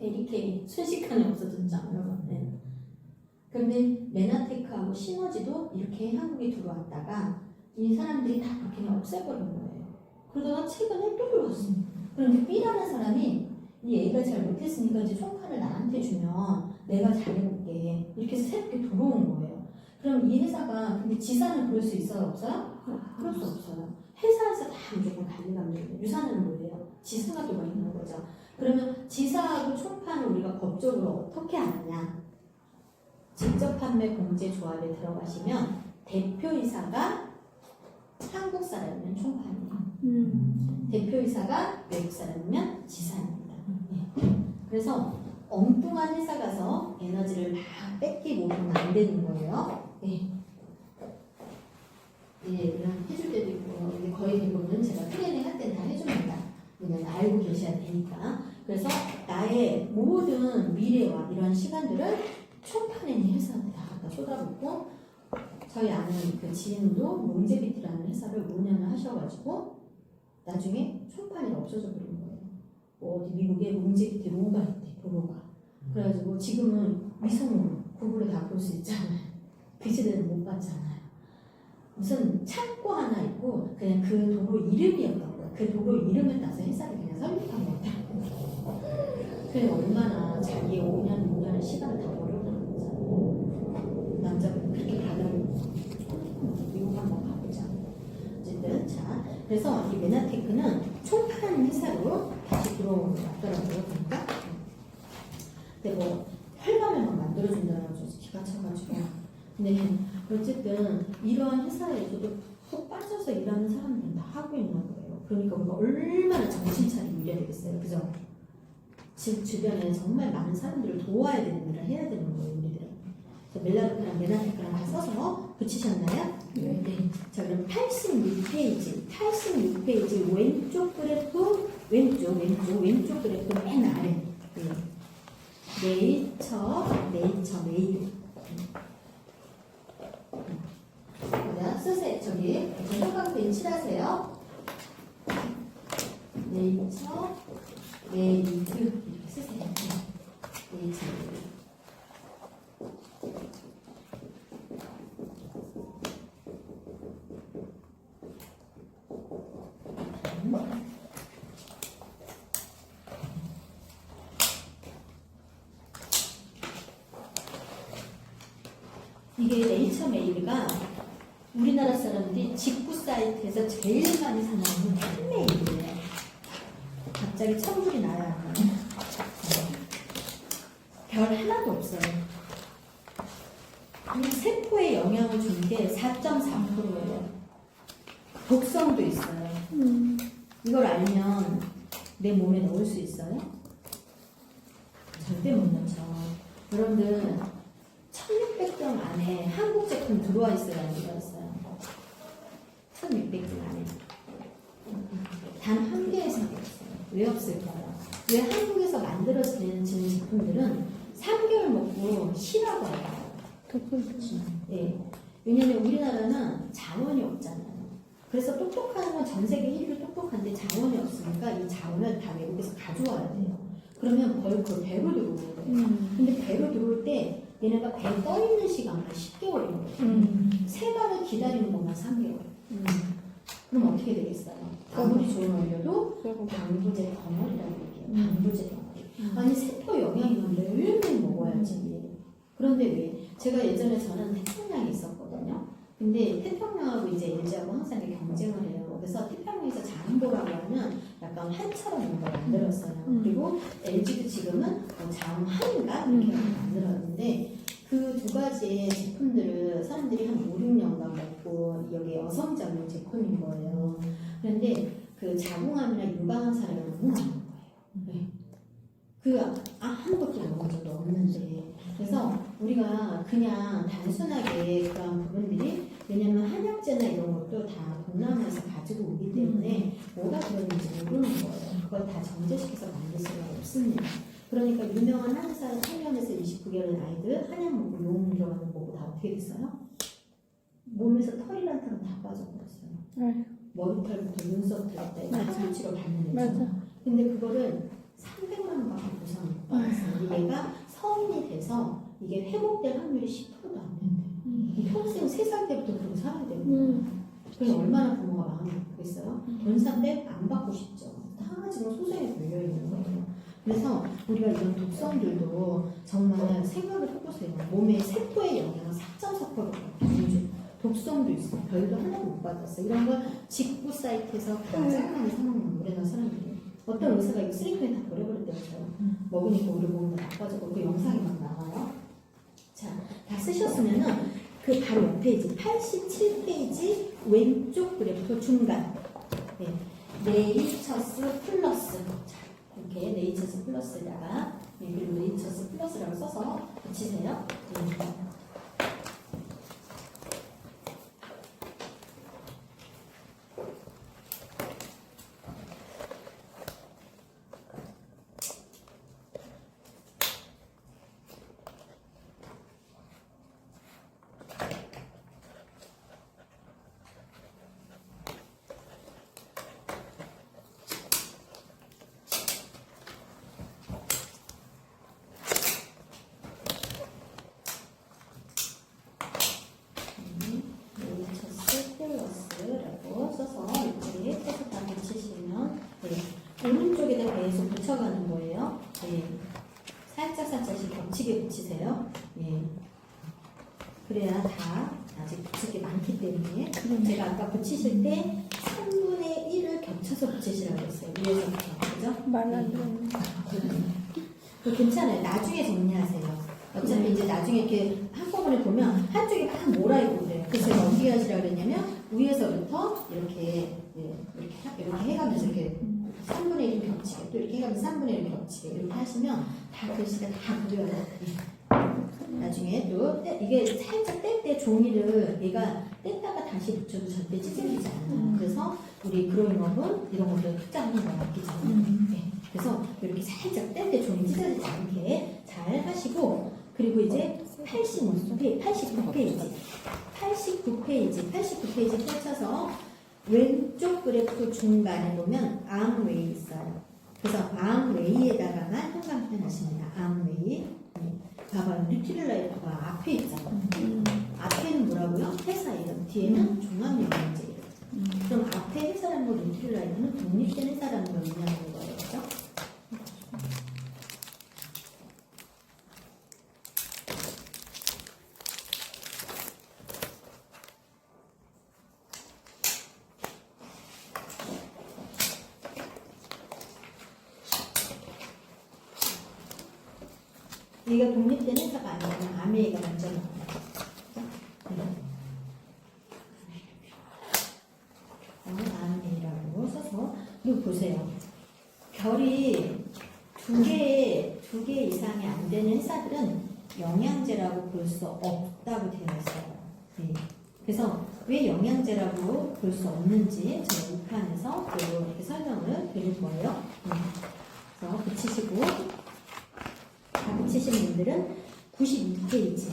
ADK 순식간에 없어졌잖아요. 네. 그런데 메나테크하고 시너지도 이렇게 한국에 들어왔다가 이 사람들이 다 그렇게 없애버린 거예요. 그러다가 최근에 또 들어왔어요. 그런데 B라는 사람이 이 A가 잘 못했으니까 이제 총판을 나한테 주면 내가 잘해볼게. 이렇게 해서 새롭게 들어온 거예요. 그럼 이 회사가 근데 지사는 그럴 수 있어요? 없어요? 그럴 수 없어요. 회사에서 다 무조건 관리 감독이에요. 유사는 뭐예요? 지사가 들어가 있는 거죠. 그러면 지사하고 총판을 우리가 법적으로 어떻게 아느냐? 직접 판매 공제 조합에 들어가시면 대표이사가 한국 사람이면 총판이에요. 대표이사가 외국 사람이면 지사입니다. 그래서 엉뚱한 회사 가서 에너지를 막 뺏기고 그러면 안 되는 거예요. 이런 해줄 때도 있고 근데 거의 대부분 제가 트레이닝 할 때 다 해줍니다. 왜냐면 알고 계셔야 되니까. 그래서 나의 모든 미래와 이런 시간들을 총판에 있는 회사한테 다 갖다 쏟아붓고 저희 아는 그 지인도 몽제비트라는 회사를 5년을 하셔가지고 나중에 총판이 없어져 버린 거예요. 어디 미국에 몽제비트 로가 있대, 도로가. 그래가지고 지금은 위성으로 구글에 다 볼 수 있잖아요. 그 시대는 못 봤잖아요. 무슨 창고 하나 있고 그냥 그 도로 이름이었던 거야. 그 도로 이름을 따서 회사를 그냥 설립한 거다. 그래 얼마나 자기의 5년의 시간을 다 버려놓은 거잖아요. 남자분 그렇게 가려고 미국 한번 가보자. 어쨌든 자 그래서 이 메나테크는 총판 회사로 다시 들어온 것 같더라고요. 그러니까 근데 뭐 혈관을 막 만들어준다는 거 기가 차가지고 근데 어쨌든 이러한 회사에서도 푹 빠져서 일하는 사람들은 다 하고 있는 거예요. 그러니까 우리가 얼마나 정신 차리고 일해야 되겠어요. 그죠? 집 주변에 정말 많은 사람들을 도와야 되는 일을 해야 되는 거예요. 우리들은. 멜라르크랑 메나테크랑 다 써서 붙이셨나요? 네. 자 그럼 86페이지 왼쪽 그래프 왼쪽 그래프 맨 아래 네이처 메이드 쓰세요. 저기 형광펜 칠하세요. 네이처 메이드 이렇게 쓰세요. 네이처 메이드. 이게 네이처 메이드가 우리나라 사람들이 직구 사이트에서 제일 많이 사는 건 팬메일이에요. 갑자기 천불이 나야 하나요? 별 하나도 없어요. 그냥 세포에 영향을 준 게 4.4%예요. 독성도 있어요. 이걸 알면 내 몸에 넣을 수 있어요? 절대 못 넣죠. 여러분들 1600경 안에 한국 제품 들어와 있어요? 안 들어와 있어요? 1600경 안에 단 한 개에서도 없어요. 왜 없을까요? 왜 한국에서 만들어지는 제품들은 3개월 먹고 쉬라고 해요? 예. 왜냐면 우리나라는 자원이 없잖아요. 그래서 똑똑한 건 전 세계 1위로 똑똑한데 자원이 없으니까 이 자원을 다 외국에서 가져와야 돼요. 그러면 벌써 배로 들어오는 거예요. 근데 배로 들어올 때 얘네가 배 떠 있는 시간만 10개월이거든요. 세관을 기다리는 것만 3개월. 그럼 어떻게 되겠어요? 아무리 좋은 원료도 방부제 덩어리라고 얘기해요. 방부제 덩어리. 아니 세포 영양이면 매일매일 먹어야지. 그런데 왜? 제가 예전에 저는 태평양에 있었거든요. 근데 태평양하고 이제 LG하고 항상 이렇게 경쟁을 해요. 그래서 태평양에서 장보라고 하는 약간 한처럼 뭔가 만들었어요. 그리고 LG도 지금은 장한인가 이렇게 만들었는데 그 두 가지의 제품들을 사람들이 한 5, 6년간 먹고 여기 여성적인 제품인 거예요. 그런데 그 자궁암이나 유방암 사례가 너무 많은 거예요. 네. 아무것도 먹은 적도 없는데 그래서 우리가 그냥 단순하게 그런 부분들이 왜냐면 한약재나 이런 것도 다 동남아에서 가지고 오기 때문에 뭐가 들어있는지 모르는 거예요. 그걸 다 정제시켜서 만들 수가 없습니다. 그러니까 유명한 한의사 3년에서 29개월 아이들 한약 먹고 용 들어가는 거 보고 다 어떻게 됐어요? 몸에서 털이란 털은 다 빠져버렸어요. 머리털부터 눈썹부터 한치로 받는 거죠. 근데 그거를 300만 원 밖에 보상을 못 받았어요. 얘가 성인이 돼서 이게 회복될 확률이 10%도 안 된대요. 평생 3살 때부터 그러고 살아야 되는 거예요. 그래서 얼마나 부모가 마음이 아프겠어요? 돈싼데 안 받고 싶죠. 다 지금 소송에 걸려있는 거예요. 그래서 우리가 이런 독성들도 정말 생각을 해보세요. 몸의 세포의 영향은 4.4%거든요. 독성도 있어요. 별도 하나도 못 받았어요. 이런 걸 직구 사이트에서 가장 많이 사먹는 우리나라 사람들이. 어떤 의사가 이거 쓰레기통에 다 버려버렸대요. 먹으니까 우리 몸이 나빠졌고 그 영상이 막 나와요. 자, 다 쓰셨으면은 그 바로 옆에 이제 87페이지 왼쪽 그래프 중간 네이처스 플러스 자, 이렇게 네이처스 플러스에다가 그리고 네이처스 플러스라고 써서 붙이세요. 플러스라고 써서 이렇게 써서 다 붙이시면 오른쪽에다 계속 붙여가는 거예요. 살짝씩 겹치게 붙이세요. 그래야 다 아직 붙일 게 많기 때문에 제가 아까 붙이실 때 3분의 1을 겹쳐서 붙이시라고 했어요. 위에서부터. 그죠? 말 안 되는. 괜찮아요. 나중에 정리하세요. 어차피 이제 나중에 이렇게 한꺼번에 보면 한쪽이 막 몰아있고 그래요. 그래서 제가 어떻게 하시라고 그랬냐면 위에서부터 이렇게 해가면서 이렇게 3분의 1 겹치게 또 이렇게 해가면서 3분의 1 겹치게 이렇게 하시면 다 글씨가 다 보여요. 나중에 또 이게 살짝 뗄 때 종이를 얘가 뗐다가 다시 붙여도 절대 찢어지지 않아요. 그래서 우리 그로잉업은 이런 것들 흑자하는 거 맡기잖아요. 그래서 이렇게 살짝 뗄 때 종이 찢어지지 않게 잘 하시고 그리고 이제 89페이지 펼쳐서 왼쪽 그래프 중간에 보면 암웨이 있어요. 그래서 암웨이에다가만 형광펜 하십니다. 암웨이. 봐봐요. 뉴트릴라이트가 앞에 있잖아요. 앞에는 뭐라고요? 회사 이름, 뒤에는 종합영양제 이름. 그럼 앞에 회사라는 거 뉴트릴라이트는 독립된 회사라는 걸 의미하는 거예요. 그죠? 얘가 독립된 회사가 아니라 아메이가 먼저 나와요. 아메이라고 써서 그리고 보세요. 별이 두 개 이상이 안 되는 회사들은 영양제라고 볼 수 없다고 되어 있어요. 네. 그래서 왜 영양제라고 볼 수 없는지 제가 6판에서 이렇게 설명을 드릴 거예요. 그래서 붙이시고 다 붙이신 분들은 92페이지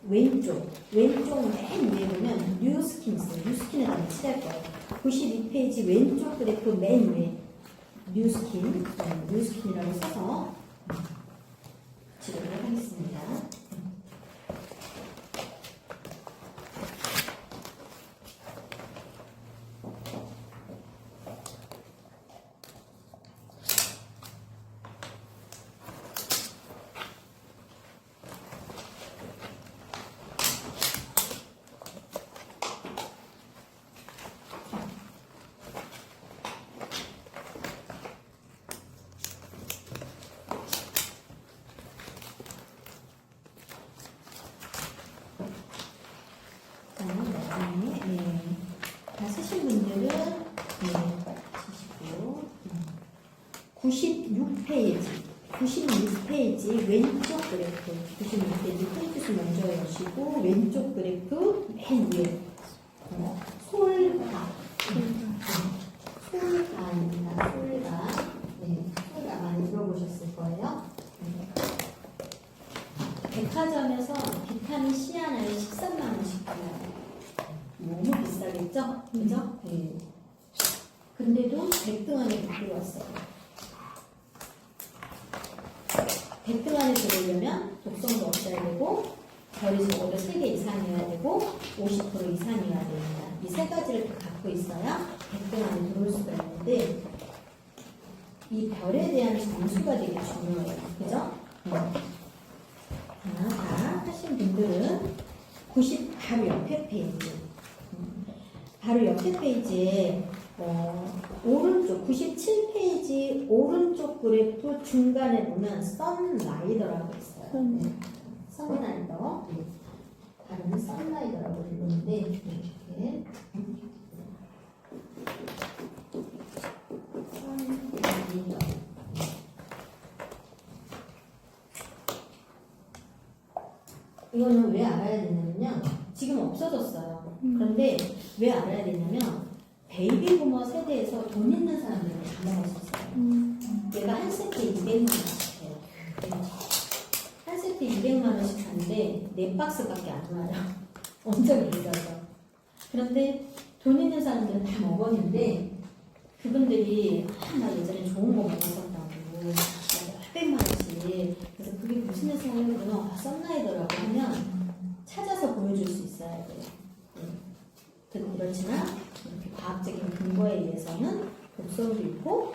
왼쪽 맨 위에 보면 뉴스킨 있어요. 뉴스킨에다 칠할 거예요. 92페이지 왼쪽 그래프 맨 위에 뉴스킨이라고 써서 붙이도록 하겠습니다. 다 쓰신 분들은 쓰시고 96페이지 왼쪽 그래프 96페이지 페이지 수 먼저 여시고 왼쪽 그래프 맨 위에 솔가 많이 들어보셨을 거예요. 백화점에서 비타민 C 하나에 13만 원씩 팔아요. 너무 비싸겠죠? 그죠? 네. 근데도 100등 안에 들어왔어요. 100등 안에 들어오려면 독성도 없어야 되고 별이 적어도 3개 이상이어야 되고 50% 이상이어야 됩니다. 이 세 가지를 다 갖고 있어야 100등 안에 들어올 수가 있는데 이 별에 대한 점수가 되게 중요해요. 그죠? 다 하신 분들은 바로 옆에 페이지 바로 옆에 페이지에 오른쪽 97페이지 오른쪽 그래프 중간에 보면 선라이더라고 있어요. 네. 선라이더 다른 선라이더라고 부르는데 이렇게 선라이더 이거는 왜 알아야 되냐면요. 지금 없어졌어요. 그런데 왜 알아야 되냐면 베이비 부머 세대에서 돈 있는 사람들은 다 먹었었어요. 얘가 한 세트에 200만 원씩 해요. 한 세트에 200만 원씩 하는데 4박스밖에 안 나와요. 엄청 비싸죠. 그런데 돈 있는 사람들은 다 먹었는데 그분들이 나 예전에 좋은 거 먹었었다고 800만 원씩 그래서 그게 무슨 회사예요? 그러면 썬라이더라고 하면 찾아서 보여줄 수 있어야 돼요. 그렇지만 이렇게 과학적인 근거에 의해서는 독성도 있고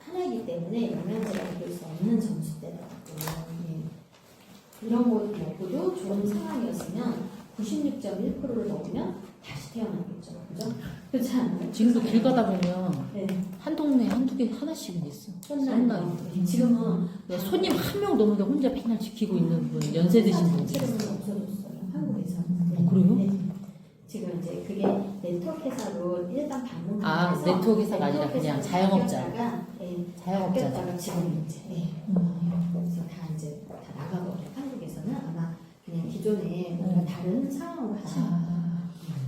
하나이기 때문에 영양제라고 볼 수 없는 점수대더라고요. 이런 거 먹고도 좋은 상황이었으면 96.1%를 먹으면 다시 태어나겠죠. 그죠? 그렇지 않아요? 지금도 길 가다 보면 네. 한 동네에 한두 개 하나씩은 있어. 썬라이더. 지금은 손님 한 명 넘는데 혼자 펜을 지키고 있는 분, 연세 드신 분. 자체로는 없어졌어요. 한국에서. 그래요? 네. 지금 이제 그게 네트워크 회사로 일반 방문 네트워크 회사가 아니라 그냥 자영업자. 자영업자가 자영업자. 지금 이제 그래서 다 이제 다 나가버려. 한국에서는 아마 그냥 기존에 뭔가 다른 상황으로 하시는 거예요.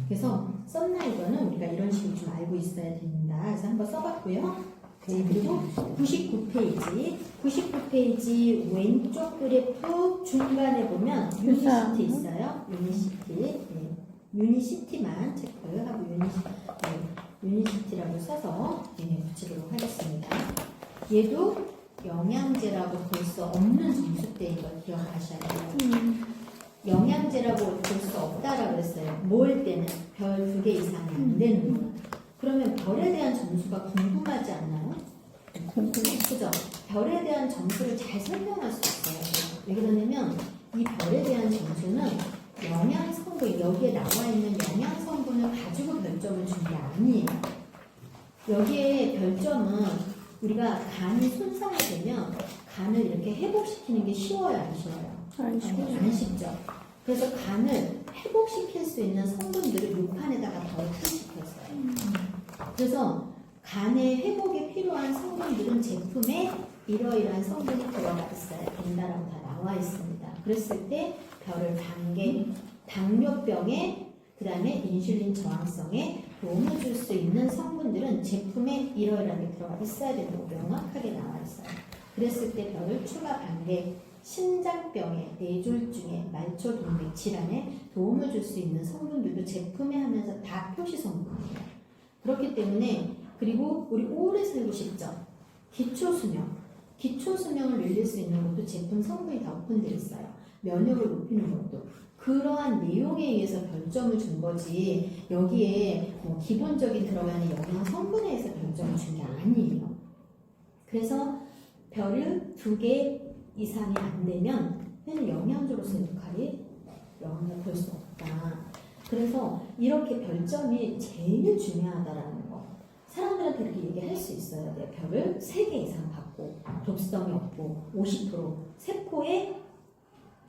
그래서 썬라이더는 우리가 이런 식으로 좀 알고 있어야 됩니다. 그래서 한번 써봤고요. 그리고 99페이지 왼쪽 그래프 중간에 보면 유니시티 있어요. 유니시티만 체크하고 유니시티라고 써서 붙이도록 하겠습니다. 얘도 영양제라고 볼 수 없는 점수대인 걸 기억하셔야 돼요. 영양제라고 볼 수 없다라고 했어요. 뭘 때는 별 2개 이상이 안 되는 거. 그러면 별에 대한 점수가 궁금하지 않나요? 그죠? 별에 대한 점수를 잘 설명할 수 있어요. 왜 그러냐면 이 별에 대한 점수는 영양 성분, 여기에 나와 있는 영양 성분을 가지고 별점을 준 게 아니에요. 여기에 별점은 우리가 간이 손상이 되면 간을 이렇게 회복시키는 게 쉬워요, 안 쉬워요? 안 쉬워요. 안 쉽죠. 그래서 간을 회복시킬 수 있는 성분들을 육판에다가 더 투입시켰어요. 그래서 간의 회복에 필요한 성분들은 제품에 이러이러한 성분이 들어가 있어야 된다라고 다 나와 있습니다. 그랬을 때 별을 단계, 당뇨병에 그 다음에 인슐린 저항성에 도움을 줄 수 있는 성분들은 제품에 이러이러한 게 들어가 있어야 된다고 명확하게 나와 있어요. 그랬을 때 별을 추가 단계, 심장병에, 뇌졸중에, 말초동맥 질환에 도움을 줄 수 있는 성분들도 제품에 하면서 다 표시 성분이에요. 그렇기 때문에 그리고 우리 오래 살고 싶죠. 기초수명을 늘릴 수 있는 것도 제품 성분이 다 오픈되어 있어요. 면역을 높이는 것도 그러한 내용에 의해서 별점을 준 거지 여기에 뭐 기본적인 들어가는 영양 성분에 의해서 별점을 준 게 아니에요. 그래서 별을 2개 이상이 안 되면 영양제로서의 역할이 영향을 볼 수 없다. 그래서 이렇게 별점이 제일 중요하다라는 거. 사람들한테 이렇게 얘기할 수 있어야 돼요. 별을 3개 이상 받고 독성이 없고 50% 세포에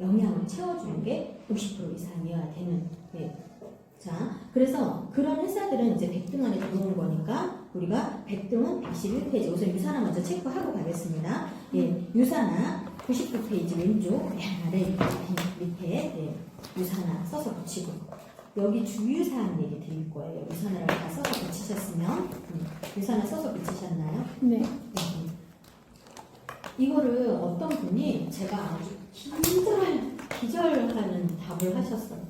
영양을 채워주는 게 50% 이상이어야 되는. 네. 자, 그래서 그런 회사들은 이제 100등 안에 들어온 거니까 우리가 100등은 111페이지. 우선 유산화 먼저 체크하고 가겠습니다. 예, 유산화 99페이지 왼쪽 아래 밑에 예, 유산화 써서 붙이고 여기 주의사항 얘기 드릴 거예요. 유산화를 다 써서 붙이셨으면 유산화 써서 붙이셨나요? 네. 이거를 어떤 분이 제가 아주 기절하는 답을 하셨어요.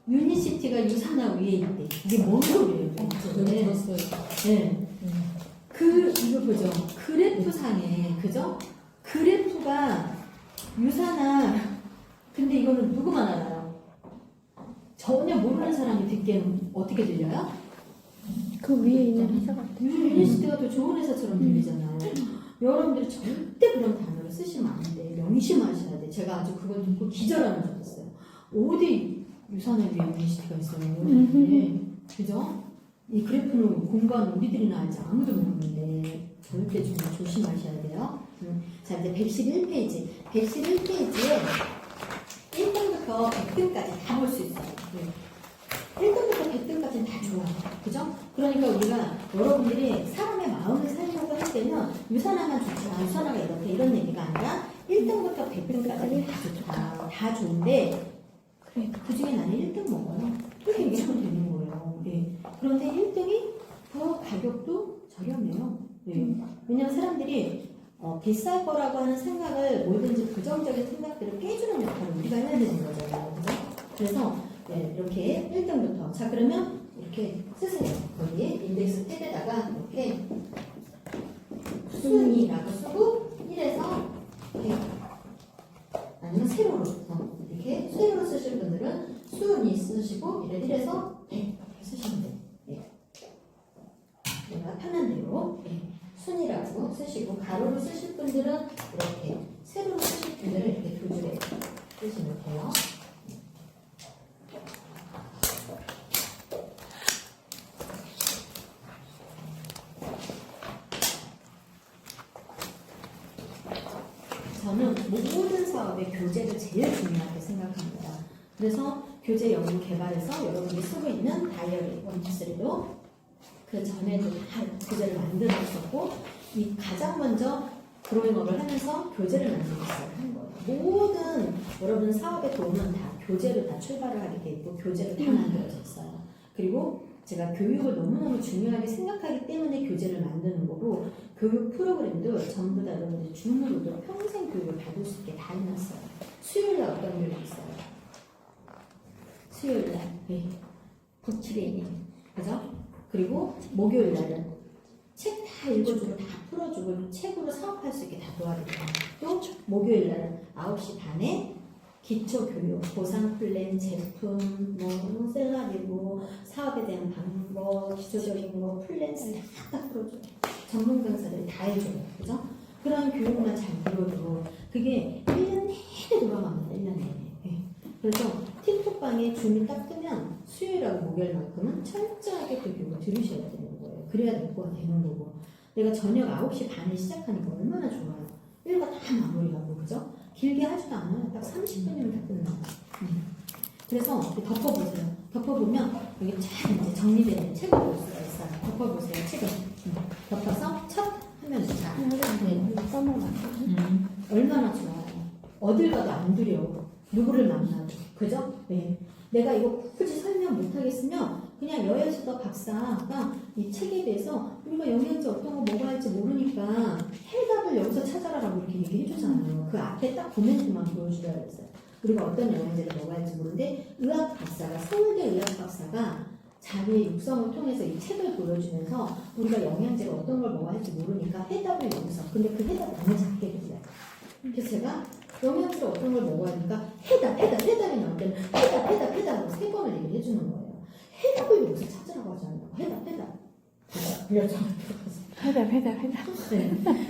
유니시티가 유산화 위에 있대. 이게 뭔 소리예요? 네, 들었어요. 네. 이거 보죠. 그래프상에, 그죠? 그래프가 유산화, 근데 이거는 누구만 알아요? 전혀 모르는 사람이 듣기에는 어떻게 들려요? 그 위에 있는 회사 같아요. 유니시티가 더 좋은 회사처럼 들리잖아요. 여러분들이 절대 그런 단어를 쓰시면 안 돼. 명심하셔야 돼. 제가 아주 그걸 듣고 기절하는 줄 알았어요. 어디 유산화 위에 유니시티가 있어요. 네. 그죠? 이 그래프는 공부하는 우리들이나 알지 아무도 모르는데 절대 정말 조심하셔야 돼요. 자, 이제 111페이지. 111페이지에 1등부터 100등까지 다 볼 수 있어요. 1등부터 100등까지는 다 좋아요. 그죠? 그러니까 우리가 여러분들이 사람의 마음을 살려고 할 때는 유산화만 좋다, 유산화가 이렇게 이런 얘기가 아니라 1등부터 100등까지 다 좋다. 다 좋은데 그 중에 나는 1등 먹어요. 그렇게 얘기하면 되는 거예요. 네. 그런데 1등이 더 가격도 저렴해요. 네. 왜냐면 사람들이 비쌀 거라고 하는 생각을 뭐든지 부정적인 생각들을 깨주는 역할을 우리가 해야 되는 거잖아요. 그죠? 그래서 네, 이렇게 1등부터. 자, 그러면 이렇게 쓰세요. 거기 인덱스 탭에다가 이렇게 순위라고 쓰고 1에서 100. 아니면 세로로. 이렇게 세로로 쓰실 분들은 순위 쓰시고 1에서 100 이렇게 쓰시면 돼요. 네. 내가 편한 대로 순위라고 쓰시고 가로로 쓰실 분들은 이렇게 세로로 쓰실 분들은 이렇게 2줄에 쓰시면 돼요. 저는 모든 사업의 교재를 제일 중요하게 생각합니다. 그래서 교재 연구 개발에서 여러분이 쓰고 있는 다이어리 원투쓰리도 그 전에도 다 교재를 만들었었고 이 가장 먼저 드로잉업을 하면서 교재를 만들었어요. 한 거예요. 모든 여러분 사업의 도움은 다 교재로 다 출발을 하게 돼 있고 교재로 다 만들어져 있어요. 그리고 제가 교육을 너무너무 중요하게 생각하기 때문에 교재를 만드는 거고 교육 프로그램도 전부 다 여러분들 줌으로도 평생 교육을 받을 수 있게 다 해놨어요. 수요일날 어떤 교육이 있어요? 수요일날 북 트레이닝, 그죠? 그리고 목요일날은 책 다 읽어주고 다 풀어주고 책으로 사업할 수 있게 다 도와드리고 또 목요일날은 9시 반에 기초교육, 보상 플랜, 제품, 뭐 셀러리고 사업에 대한 방법, 기초적인 거, 플랜 다 풀어줘요. 전문 강사들이 다 해줘요. 그죠? 그런 교육만 잘 들어도 그게 1년 내내 돌아갑니다. 1년 내내. 네. 그래서 틱톡방에 줌이 딱 뜨면 수요일하고 목요일만큼은 철저하게 그 교육을 들으셔야 되는 거예요. 그래야 내 거가 되는 거고. 내가 저녁 9시 반에 시작하니까 얼마나 좋아요. 1과 다 마무리하고, 그죠? 길게 하지도 않아요. 딱 30분이면 다 끝나요. 그래서 덮어보세요. 덮어보면 여기 잘 이제 정리되는 책을 볼 수가 있어요. 덮어보세요. 책을. 덮어서 첫 하면 자. 네. 써먹어. 얼마나 좋아요. 어딜 가도 안 두려워. 누구를 만나도. 그죠? 네. 내가 이거 굳이 설명 못하겠으면 그냥 여예수더 박사가 이 책에 대해서 우리가 영양제 어떤 거 먹어야 할지 모르니까 해답을 여기서 찾아라라고 이렇게 얘기해 주잖아요. 그 앞에 딱 코멘트만 보여주라 그랬어요. 우리가 어떤 영양제를 먹어야 할지 모르는데 의학 박사가, 서울대 의학 박사가 자기의 육성을 통해서 이 책을 보여주면서 우리가 영양제를 어떤 걸 먹어야 할지 모르니까 해답을 여기서, 근데 그 해답을 너무 작게 드려요. 그래서 제가 영양제를 어떤 걸 먹어야 하니까 해답이 나올 때는 해답 세 번을 얘기를 해주는 거예요. 해답을 여기서 찾으라고 하지 않나요? 해답 그렇죠. 해답. 네.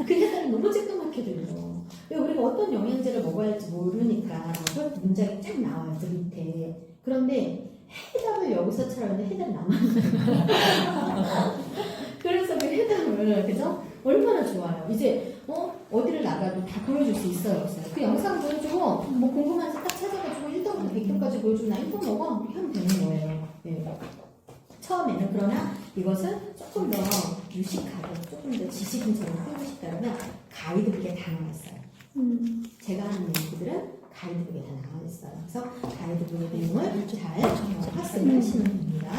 그 해답이 너무 쬐끄맣게 들려. 왜 우리가 어떤 영양제를 먹어야 할지 모르니까 그 문장이 쫙 나와요, 저 밑에. 그런데 해답을 여기서 찾았는데 해답이 남았어요. 그래서 그 해답을, 그죠? 얼마나 좋아요. 이제 어디를 나가도 다 보여줄 수 있어요, 없어요? 그 영상 보여주고 뭐 궁금한 거 딱 찾아가지고 1등부터 100등까지 보여주고 나 1등 먹어 이렇게 하면 되는 거예요. 네. 처음에는. 그러나 이것을 조금 더 유식하게, 조금 더 지식인처럼 풀고 싶다면 가이드북에 다 나와 있어요. 제가 하는 얘기들은 가이드북에 다 나와 있어요. 그래서 가이드북의 내용을 잘 학습하시면 됩니다.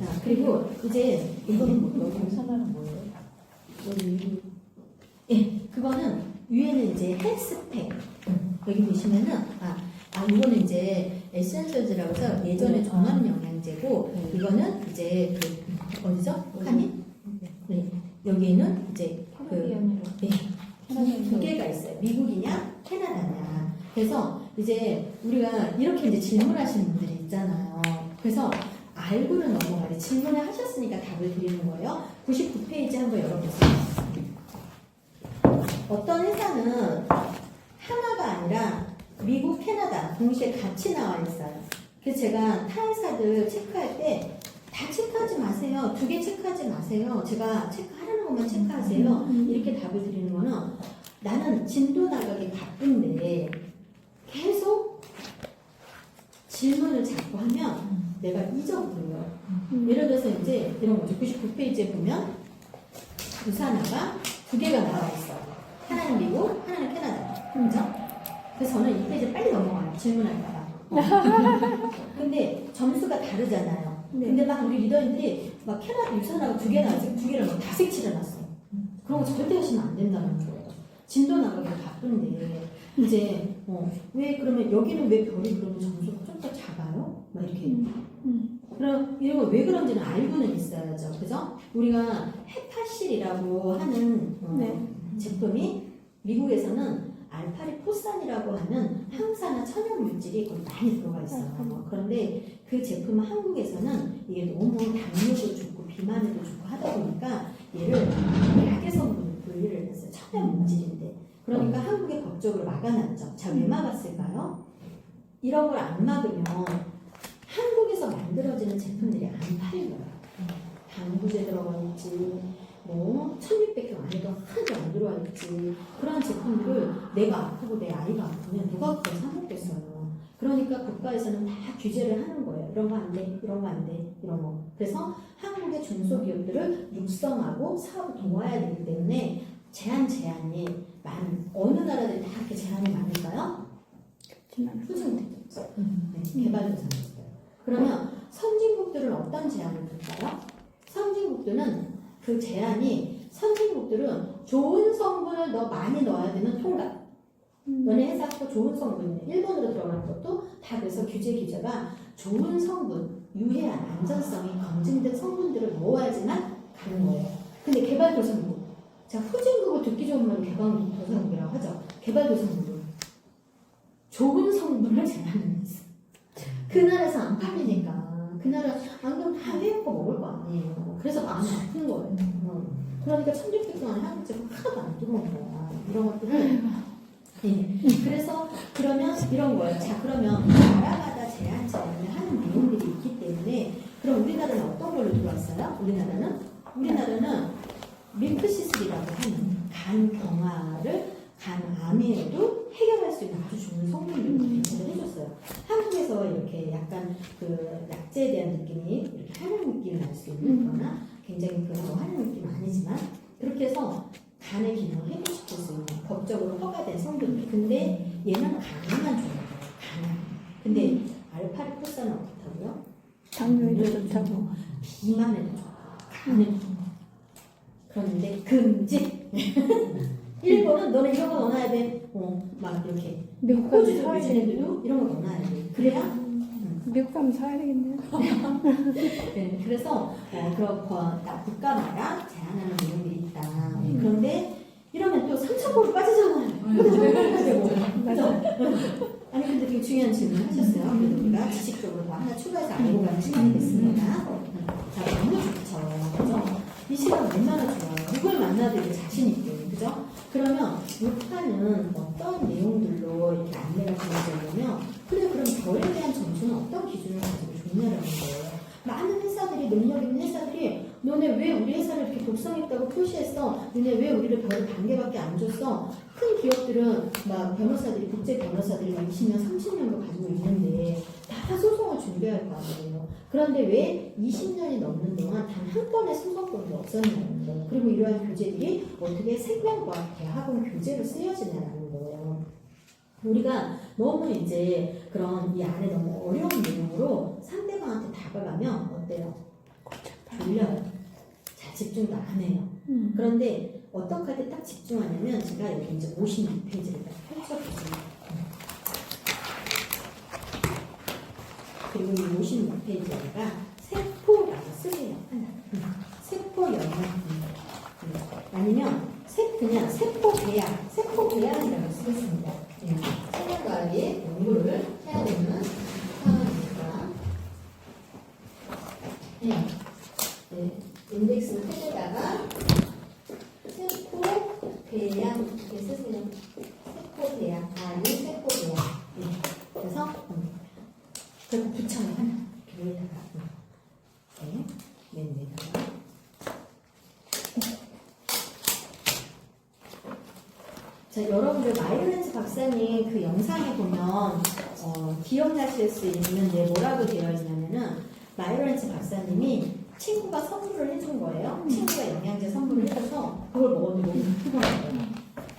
자, 그리고 이제 이거는 뭐, 산화는 뭐예요? 예, 그거는 위에는 이제 헬스팩. 여기 보시면은 이거는 이제 에센셜즈라고 해서 예전에 종합 영양제고 이거는 이제 그 어디죠? 한인? 네. 여기는 이제 두 개가 있어요. 미국이냐, 캐나다냐. 그래서 이제 우리가 이렇게 이제 질문하시는 분들이 있잖아요. 그래서 알고는 넘어가요. 질문을 하셨으니까 답을 드리는 거예요. 99페이지 한번 열어보세요. 어떤 회사는 하나가 아니라 미국, 캐나다 동시에 같이 나와 있어요. 그래서 제가 타 회사들 체크할 때 다 체크하지 마세요. 2개 체크하지 마세요. 제가 체크하라는 것만 체크하세요. 이렇게 답을 드리는 거는 나는 진도 나가기 바쁜데 계속 질문을 자꾸 하면 내가 잊어버려요. 예를 들어서 이제 이런 거죠. 99페이지에 보면 우산화가 2개가 나와 있어요. 하나는 미국, 하나는 캐나다. 그죠? 그래서 저는 이 페이지 빨리 넘어가요. 질문할까봐. 근데 점수가 다르잖아요. 근데 막 우리 리더인들이 막 캐나다 유산화가 2개 나와서 2개를 막 다 색칠해놨어요. 그런 거 절대 하시면 안 된다는 거예요. 진도 나가기 바쁜데 이제 왜 그러면 여기는 왜 별이 그러면 점수가 좀 더 작아요? 막 이렇게. 그럼 이런 거 왜 그런지는 알고는 있어야죠. 그죠? 우리가 헤파실이라고 하는 제품이 미국에서는 알파리포산이라고 하는 항산화 천연 물질이 거기 많이 들어가 있어요. 그런데 그 제품은 한국에서는 이게 너무 당뇨도 좋고 비만에도 좋고 하다 보니까 얘를 약의 성분으로 분리를 했어요. 천연 물질인데. 그러니까 한국에 법적으로 막아놨죠. 자, 왜 막았을까요? 이런 걸 안 막으면 한국에서 만들어지는 제품들이 안 팔려요. 방부제 들어가 있지, 뭐 1600경 안에도 하나도 안 들어와 있지. 그런 제품들을 내가 아프고 내 아이가 아프면 누가 그걸 사 먹겠어요. 그러니까 국가에서는 다 규제를 하는 거예요. 이런 거 안 돼, 이런 거 안 돼, 이런 거. 그래서 한국의 중소기업들을 육성하고 사업을 도와야 되기 때문에 제한이 많은, 어느 나라들이 다 이렇게 제한이 많을까요? 후진국이죠. 개발도상국이에요. 그러면 선진국들은 어떤 제한을 둘까요? 선진국들은 그 제한이, 선진국들은 좋은 성분을 많이 넣어야 되는 통과. 너네 회사 또 좋은 성분, 일본으로 들어가는 것도 다 그래서 규제가 좋은 성분, 유해한 안전성이 검증된 성분들을 넣어야지만 가는 거예요. 근데 개발도상국, 자, 후진국을 듣기 좋은 말로 개발도상국이라고 하죠. 개발도상국은 좋은 성분을 제한했어. 그 나라에서 안 팔리니까 그 나라 안 그러면 다 해먹고 먹을 거 아니에요. 그래서 마음이 아픈 거예요. 그러니까 1600년 안에 한국 제품 하나도 안 들어온 거야. 이런 것들을. 예. 그래서 그러면 이런 거예요. 자, 그러면 나라마다 제한을 하는 내용들이 있기 때문에 그럼 우리나라는 어떤 걸로 들어왔어요? 우리나라는 밀크시슬이라고 하는 간 경화를 간암에도 해결할 수 있는 아주 좋은 성분들을 배출을 해줬어요. 한국에서 이렇게 약간 그 약재에 대한 느낌이 이렇게 하는 느낌이 날 수 있는 거나 굉장히 그런 하는 느낌은 아니지만 그렇게 해서 간의 기능을 회복시킬 수 있는 법적으로 허가된 성분들. 근데 얘는 간에만 좋아요. 간암. 근데 알파리포사는 어떻다고요? 당뇨에도 좋다고. 비만에도 좋고 간에도 좋고. 그런데 금지. 일본은 너는 이런 거 넣어놔야 돼. 막 이렇게. 미국 가면 호주도 사야 요즘에도 되겠네요. 이런 거 넣어놔야 돼. 그래야? 미국 가면 사야 되겠네요. 네, 그래서 그런 딱 국가마다 제한하는 내용들이 있다. 그런데 이러면 또 3,000%로 빠지잖아요. 그죠? 아니 근데 되게 중요한 질문 하셨어요. 그래도 우리가 지식적으로 뭐 하나 추가해서 알고 가는 시간이 됐습니다. 자, 너무 좋죠. 그죠? 이 시간 얼마나 좋아요. 누굴 만나도 이게 자신 있게. 그죠? 그러면 육파는 어떤 내용들로 이렇게 안내가 되어지냐면 그래 그럼 별에 대한 점수는 어떤 기준을 가지고 좋냐라는 거예요. 많은 회사들이 능력 있는 회사들이 너네 왜 우리 회사를 이렇게 독성있다고 표시했어? 너네 왜 우리를 별을 반 개밖에 안 줬어? 큰 기업들은 막 변호사들이 국제 변호사들이 막 20년, 30년도 가지고 있는데 다 소송을 준비할 거 아니에요. 그런데 왜 20년이 넘는 동안 단 한 건의 소송권도 없었냐는 거예요. 그리고 이러한 교재들이 어떻게 생명과학 대학원 교재로 쓰여지냐는 거예요. 우리가 너무 이제 그런 이 안에 너무 어려운 내용으로 상대방한테 다가가면 어때요? 졸려요. 잘 집중도 안 해요. 그런데 어떻게 할 때 딱 집중하냐면 제가 여기 이제 56페이지를 딱 펼쳐보세요. 그리고 이 56페이지에다가 세포라고 쓰세요. 하나. 세포 영양. 아니면 그냥 세포 배양. 세포 배양이라고 쓰겠습니다. 생명과학의 연구를 해야 되는 상황이니까. 인덱스 펜에다가 세포 배양 이렇게 쓰세요. 세포 배양. 이 세포 배양. 그래서 그리고 붙여요 하나. 여기다가. 맨 위에다가. 자, 여러분들 마이올렌스 박사님 그 영상에 보면 기억나실 수 있는 게 뭐라고 되어 있냐면은 마이올렌스 박사님이 친구가 선물을 해준 거예요. 친구가 영양제 선물을 해줘서 그걸 먹었는데 너무 피곤한 거예요.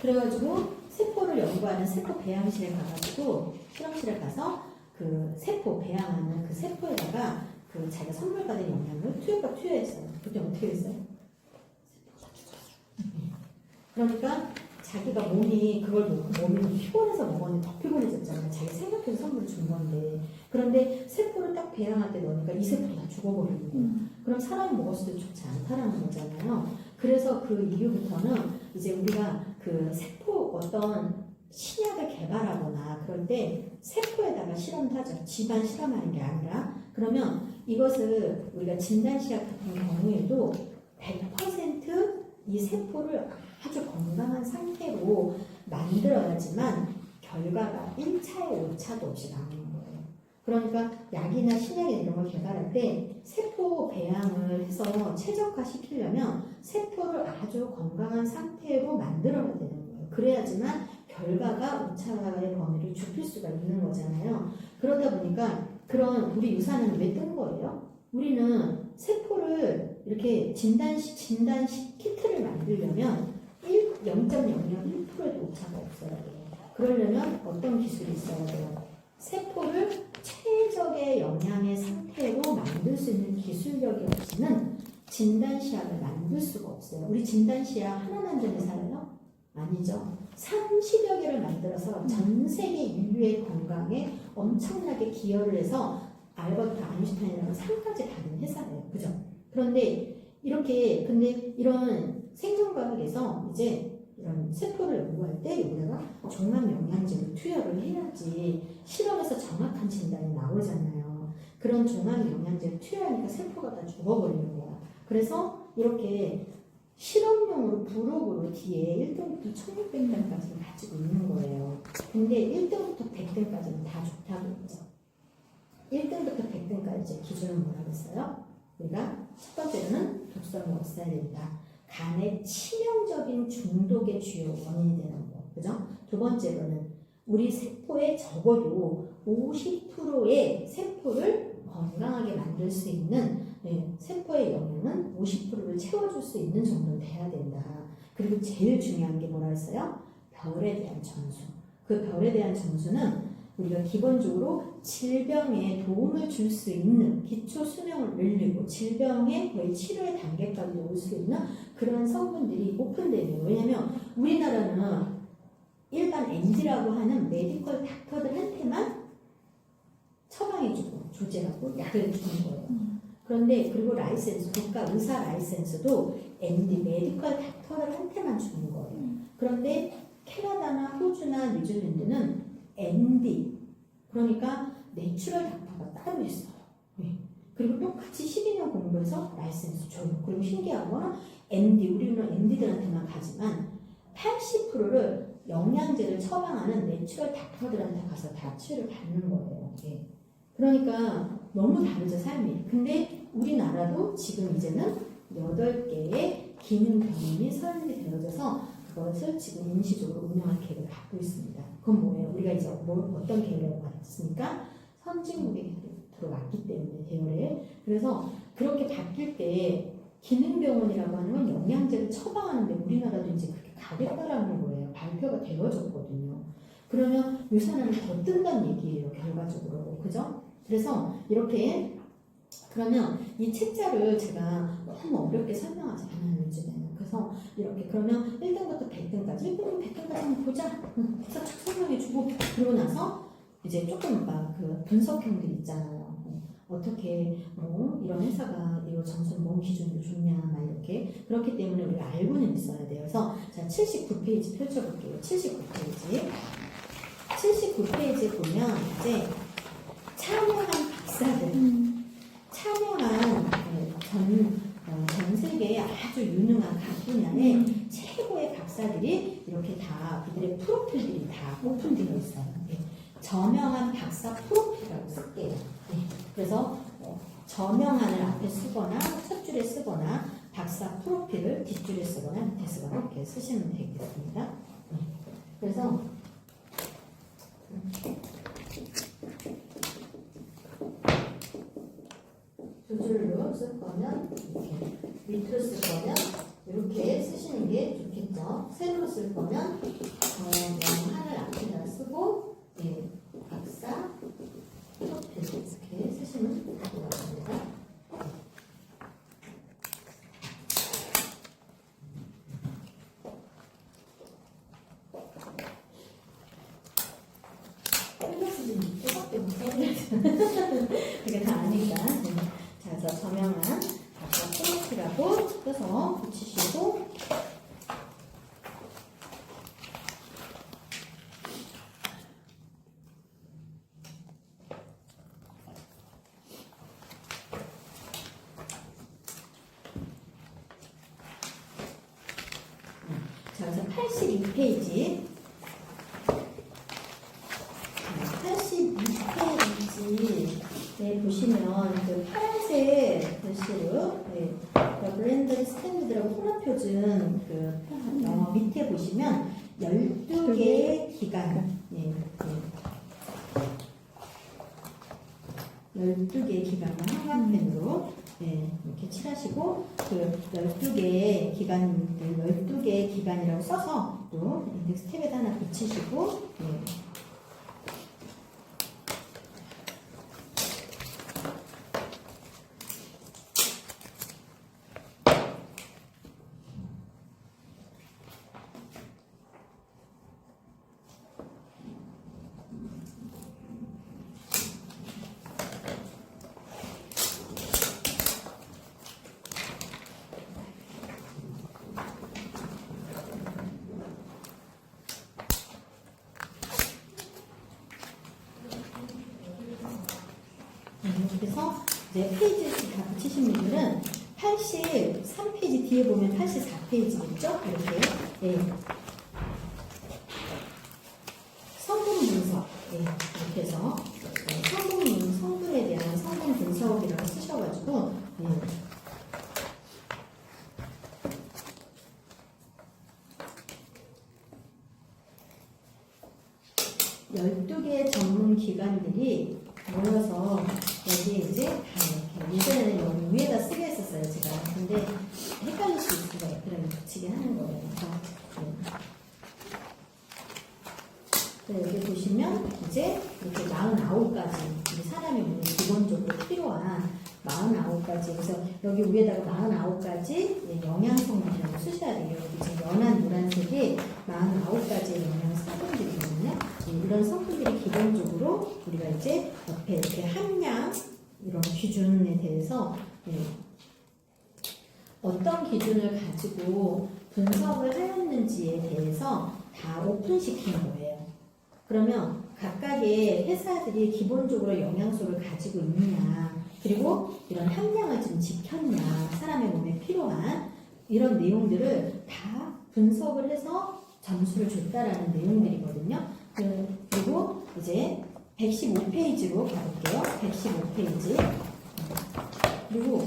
그래가지고 세포를 연구하는 세포 배양실에 가가지고 실험실에 가서 그 세포 배양하는 그 세포에다가 그 자기가 선물 받은 영양을 투여했어요. 그때 어떻게 했어요? 세포가 다 죽었어요. 그러니까 자기가 몸이 그걸 먹고 몸이 피곤해서 먹었는데 더 피곤해졌잖아요. 자기가 생각해서 선물을 준 건데. 그런데 세포를 딱 배양할 때 넣으니까 이 세포가 다 죽어버리는 거예요. 그럼 사람이 먹었을 때 좋지 않다라는 거잖아요. 그래서 그 이후부터는 이제 우리가 그 세포 어떤 신약을 개발하거나 그럴 때 세포에다가 실험을 하죠. 집안 실험하는 게 아니라. 그러면 이것을 우리가 진단시약 같은 경우에도 100% 이 세포를 아주 건강한 상태로 만들어야지만 결과가 1차에 5차도 없이 나오는 거예요. 그러니까 약이나 신약이나 이런 걸 개발할 때 세포 배양을 해서 최적화시키려면 세포를 아주 건강한 상태로 만들어야 되는 거예요. 그래야지만 결과가 5차의 범위를 좁힐 수가 있는 거잖아요. 그러다 보니까 그런 우리 유산은 왜 뜬 거예요? 우리는 세포를 이렇게 진단식 키트를 만들려면 0.001%에도 오차가 없어야 돼요. 그러려면 어떤 기술이 있어야 돼요? 세포를 최적의 영양의 상태로 만들 수 있는 기술력이 없이는 진단시약을 만들 수가 없어요. 우리 진단시약 하나만 든 회사예요? 아니죠. 30여 개를 만들어서 전 세계 인류의 건강에 엄청나게 기여를 해서 알버트 아인슈타인이라는 상까지 받은 회사예요. 그죠? 그런데 근데 이런 생명과학에서 이제 이런 세포를 연구할 때 여기다가 종합 영양제를 투여를 해야지 실험에서 정확한 진단이 나오잖아요. 그런 종합 영양제를 투여하니까 세포가 다 죽어버리는 거야. 그래서 이렇게 실험용으로 부록으로 뒤에 1등부터 1600단까지는 가지고 있는 거예요. 근데 1등부터 100등까지는 다 좋다고 했죠. 1등부터 100등까지 기준은 뭐라고 했어요? 우리가 첫 번째로는 독성이 없어야 된다. 간의 치명적인 중독의 주요 원인이 되는 거. 그죠? 두 번째로는 우리 세포의 적어도 50%의 세포를 건강하게 만들 수 있는 세포의 영양은 50%를 채워줄 수 있는 정도는 돼야 된다. 그리고 제일 중요한 게 뭐라 했어요? 별에 대한 점수. 그 별에 대한 점수는 우리가 기본적으로 질병에 도움을 줄 수 있는 기초 수명을 늘리고 질병의 거의 치료의 단계까지 올 수 있는 그런 성분들이 오픈되어 있는 거예요. 왜냐하면 우리나라는 일반 MD라고 하는 메디컬 닥터들한테만 처방해주고 조제하고 약을 주는 거예요. 그런데 그리고 라이센스, 국가 의사 라이센스도 MD, 메디컬 닥터들한테만 주는 거예요. 그런데 캐나다나 호주나 뉴질랜드는 MD, 그러니까 내추럴 닥터가 따로 있어요. 그리고 똑같이 12년 공부해서 라이센스 줘요. 그리고 신기한 건 MD, 우리는 MD들한테만 가지만 80%를 영양제를 처방하는 내추럴 닥터들한테 가서 다 치료를 받는 거예요. 그러니까 너무 다르죠, 삶이. 근데 우리나라도 지금 이제는 8개의 기능병원이 설립이 되어져서 그것을 지금 임시적으로 운영할 계획을 갖고 있습니다. 그건 뭐예요? 우리가 이제 어떤 계획을 갖습니까? 선진국에 들어왔기 때문에 대열에. 그래서 그렇게 바뀔 때 기능병원이라고 하는 건 영양제를 처방하는데 우리나라도 이제 그렇게 가겠다라는 거예요. 발표가 되어졌거든요. 그러면 유산은 더 뜬다는 얘기예요, 결과적으로. 그죠? 그래서 이렇게 그러면 이 책자를 제가 너무 어렵게 설명하지 않아요, 요즘에는. 그래서 이렇게 그러면 1등부터 100등까지 1등부터 100등까지 한번 보자. 그래서 쭉 설명해주고 그러고 나서 이제 조금 막 그 분석형들 있잖아요. 어떻게 뭐 이런 회사가 이거 점수는 뭔 기준으로 좋냐 막 이렇게 그렇기 때문에 우리가 알고는 있어야 돼요. 그래서 자 79페이지 펼쳐볼게요. 79페이지 79페이지에 보면 이제 참여한 박사들 참여한 전 세계의 아주 유능한 각 분야의 최고의 박사들이 이렇게 다 그들의 프로필들이 다 오픈되어 있어요. 저명한 박사 프로필이라고 쓸게요. 그래서 저명한을 앞에 쓰거나 첫 줄에 쓰거나 박사 프로필을 뒷줄에 쓰거나 밑에 쓰거나 이렇게 쓰시면 되겠습니다. 그래서 두 줄로 쓸 거면 이렇게 밑으로 쓸 거면 이렇게 쓰시는 게 좋겠죠. 세로로 쓸 거면 하늘 앞에다 쓰고 박사 프로필 이렇게 쓰시면 될 것 같습니다. 플러스 좀 조각도 못 써야 그게 다 아니까. 자, 그래서 저명한 박사 프로필이라고 써서 붙이시고 자, 그래서 82페이지에 보시면 그 파란색 글씨로 브랜드 스탠드라고 혼합표준 그 밑에 보시면 12개의 기간 12개의 기간을 한광펜으로 이렇게 칠하시고 그 12개의 기간들 12개의 기간이라고 써서 또 인덱스 탭에다 하나 붙이시고 그래서 이제 페이지를 다 붙이신 분들은 83페이지 뒤에 보면 84페이지겠죠? 이렇게 성분 분석 이렇게 해서 성분에 대한 성분 분석이라고 쓰셔가지고 12개의 전문 기관들이 모여서 여기 이제 다 이렇게 예전에는 여기 위에다 쓰게 했었어요 제가. 근데 헷갈리실 수가 있더라고요. 붙이게 하는 거예요. 그래서 여기 보시면 이제 이렇게 49가지 우리 사람의 몸에 기본적으로 필요한 49가지. 그래서 여기 위에다가 49가지 영양성분이라고 쓰셔야 돼요. 여기 지금 연한 노란색이 49가지의 영양성분들이거든요. 이런 성분들이 기본적으로 우리가 이제 옆에 이렇게 함량 이런 기준에 대해서 어떤 기준을 가지고 분석을 하였는지에 대해서 다 오픈시킨 거예요. 그러면 각각의 회사들이 기본적으로 영양소를 가지고 있느냐, 그리고 이런 함량을 좀 지켰냐, 사람의 몸에 필요한 이런 내용들을 다 분석을 해서 점수를 줬다라는 내용들이거든요. 그리고 이제 115페이지로 가볼게요. 115페이지. 그리고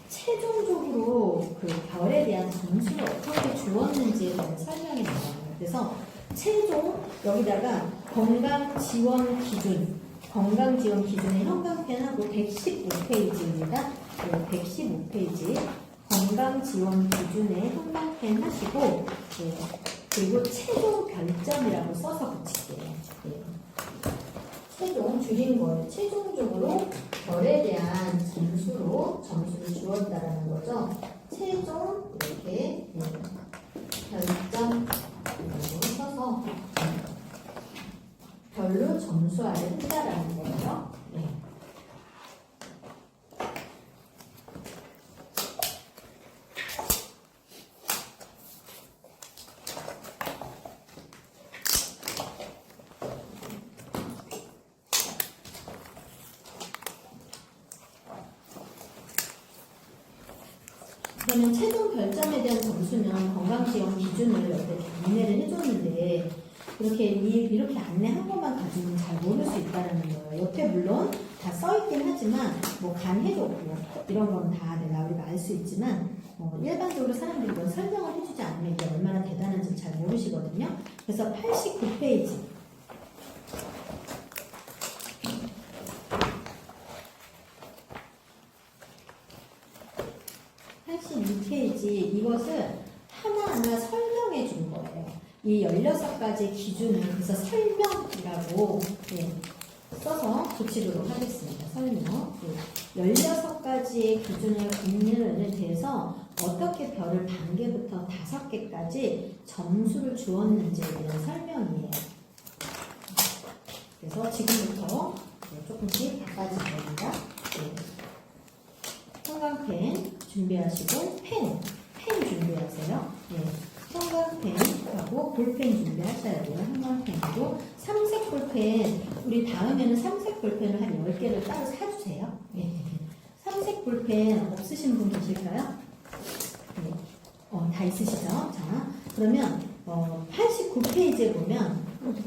최종적으로 그 별에 대한 점수를 어떻게 주었는지에 대한 설명이 나와요. 그래서 최종 여기다가 건강지원 기준의 형광펜하고 115페이지입니다. 115페이지 건강지원 기준의 형광펜 하시고 그리고 최종 별점이라고 써서 붙일게요. 최종 줄인 거예요. 최종적으로 별에 대한 점수를 주었다라는 거죠. 최종 이렇게 별점이라고 써서 별로 점수화를 한다라는 거예요. 그러면 최종 별점에 대한 점수는 건강지원 기준을 이렇게 안내를 해줬는데 이렇게 안내한 것만 가지고는 잘 모를 수 있다는 거예요. 옆에 물론 다 써있긴 하지만 뭐 간해줬고 이런 건 다 우리가 알 수 있지만 일반적으로 사람들이 이걸 설명을 해주지 않으면 이게 얼마나 대단한지 잘 모르시거든요. 그래서 89페이지 82페이지 이것을 하나하나 설명해 준 거예요. 이 16가지 기준을 그래서 설명이라고 써서 붙이도록 하겠습니다. 설명. 16가지의 기준에 대해서 어떻게 별을 반개부터 5개까지 점수를 주었는지에 대한 설명이에요. 그래서 지금부터 조금씩 바꿔줄 겁니다. 형광펜 준비하시고 펜 준비하세요. 형광펜하고 볼펜 준비하셔야 돼요. 형광펜하고 삼색 볼펜, 우리 다음에는 삼색 볼펜을 한 10개를 따로 사주세요. 삼색 볼펜 없으신 분 계실까요? 다 있으시죠? 자, 그러면 89페이지에 보면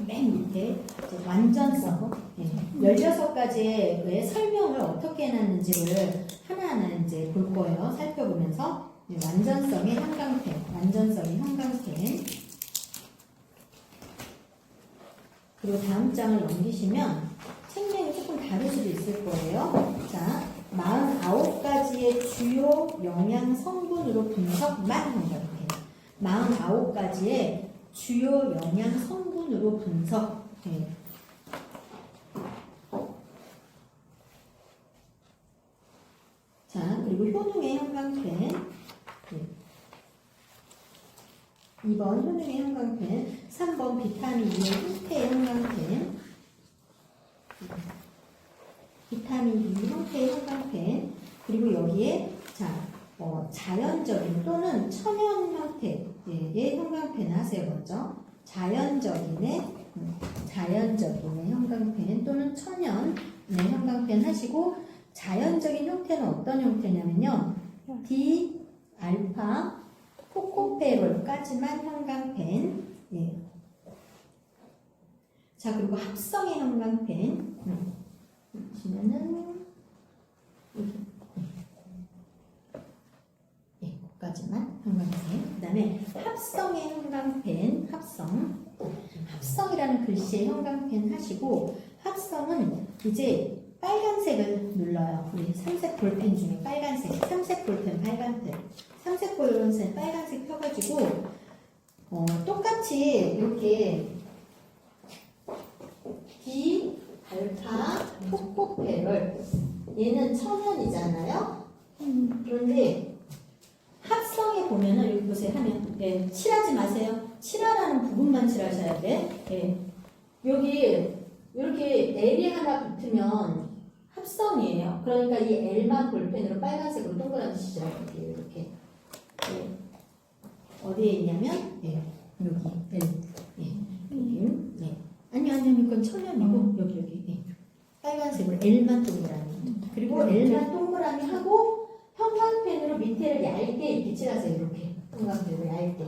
맨 밑에 완전성 16가지의 왜 설명을 어떻게 해놨는지를 하나하나 이제 볼 거예요. 살펴보면서 완전성의 형광펜 그리고 다음 장을 넘기시면 책명이 조금 다를 수도 있을 거예요. 자, 49가지의 주요 영양 성분으로 분석만 형광펜 49가지의 주요 영양 성분으로 분석. 자, 그리고 효능의 형광펜 2번 효능의 형광펜 3번 비타민 E의 형태의 형광펜 비타민 E 형태의 형광펜 그리고 여기에 자연적인 또는 천연 형태의 형광펜 하세요. 먼저 자연적인의 형광펜 또는 천연의 형광펜 하시고 자연적인 형태는 어떤 형태냐면요. D, 알파, 코코페롤까지만 형광펜. 자, 그리고 합성의 형광펜. 보시면은 거기까지만 형광펜. 그 다음에 합성의 형광펜, 합성. 합성이라는 글씨의 형광펜 하시고 합성은 이제 빨간색을 눌러요. 우리 삼색 볼펜 중에 빨간색, 삼색 볼펜 빨간색, 삼색 볼펜 빨간색 펴가지고 똑같이 이렇게 비, 알파, 토코페럴 얘는 천연이잖아요. 그런데 합성에 보면은 여기 보세요. 하면 칠하지 마세요. 칠하라는 부분만 칠하셔야 돼. 여기 이렇게 L이 하나 붙으면 합성이에요. 그러니까 이 L만 볼펜으로 빨간색으로 동그라미 치셔야 돼요. 이렇게. 어디에 있냐면 여기 L. 여기. 아니 이건 천연이고 여기. 빨간색으로 L만 동그라미. 그리고 L만 동그라미 하고 형광펜으로 밑에를 얇게 이렇게 칠하세요. 이렇게 형광펜으로 얇게.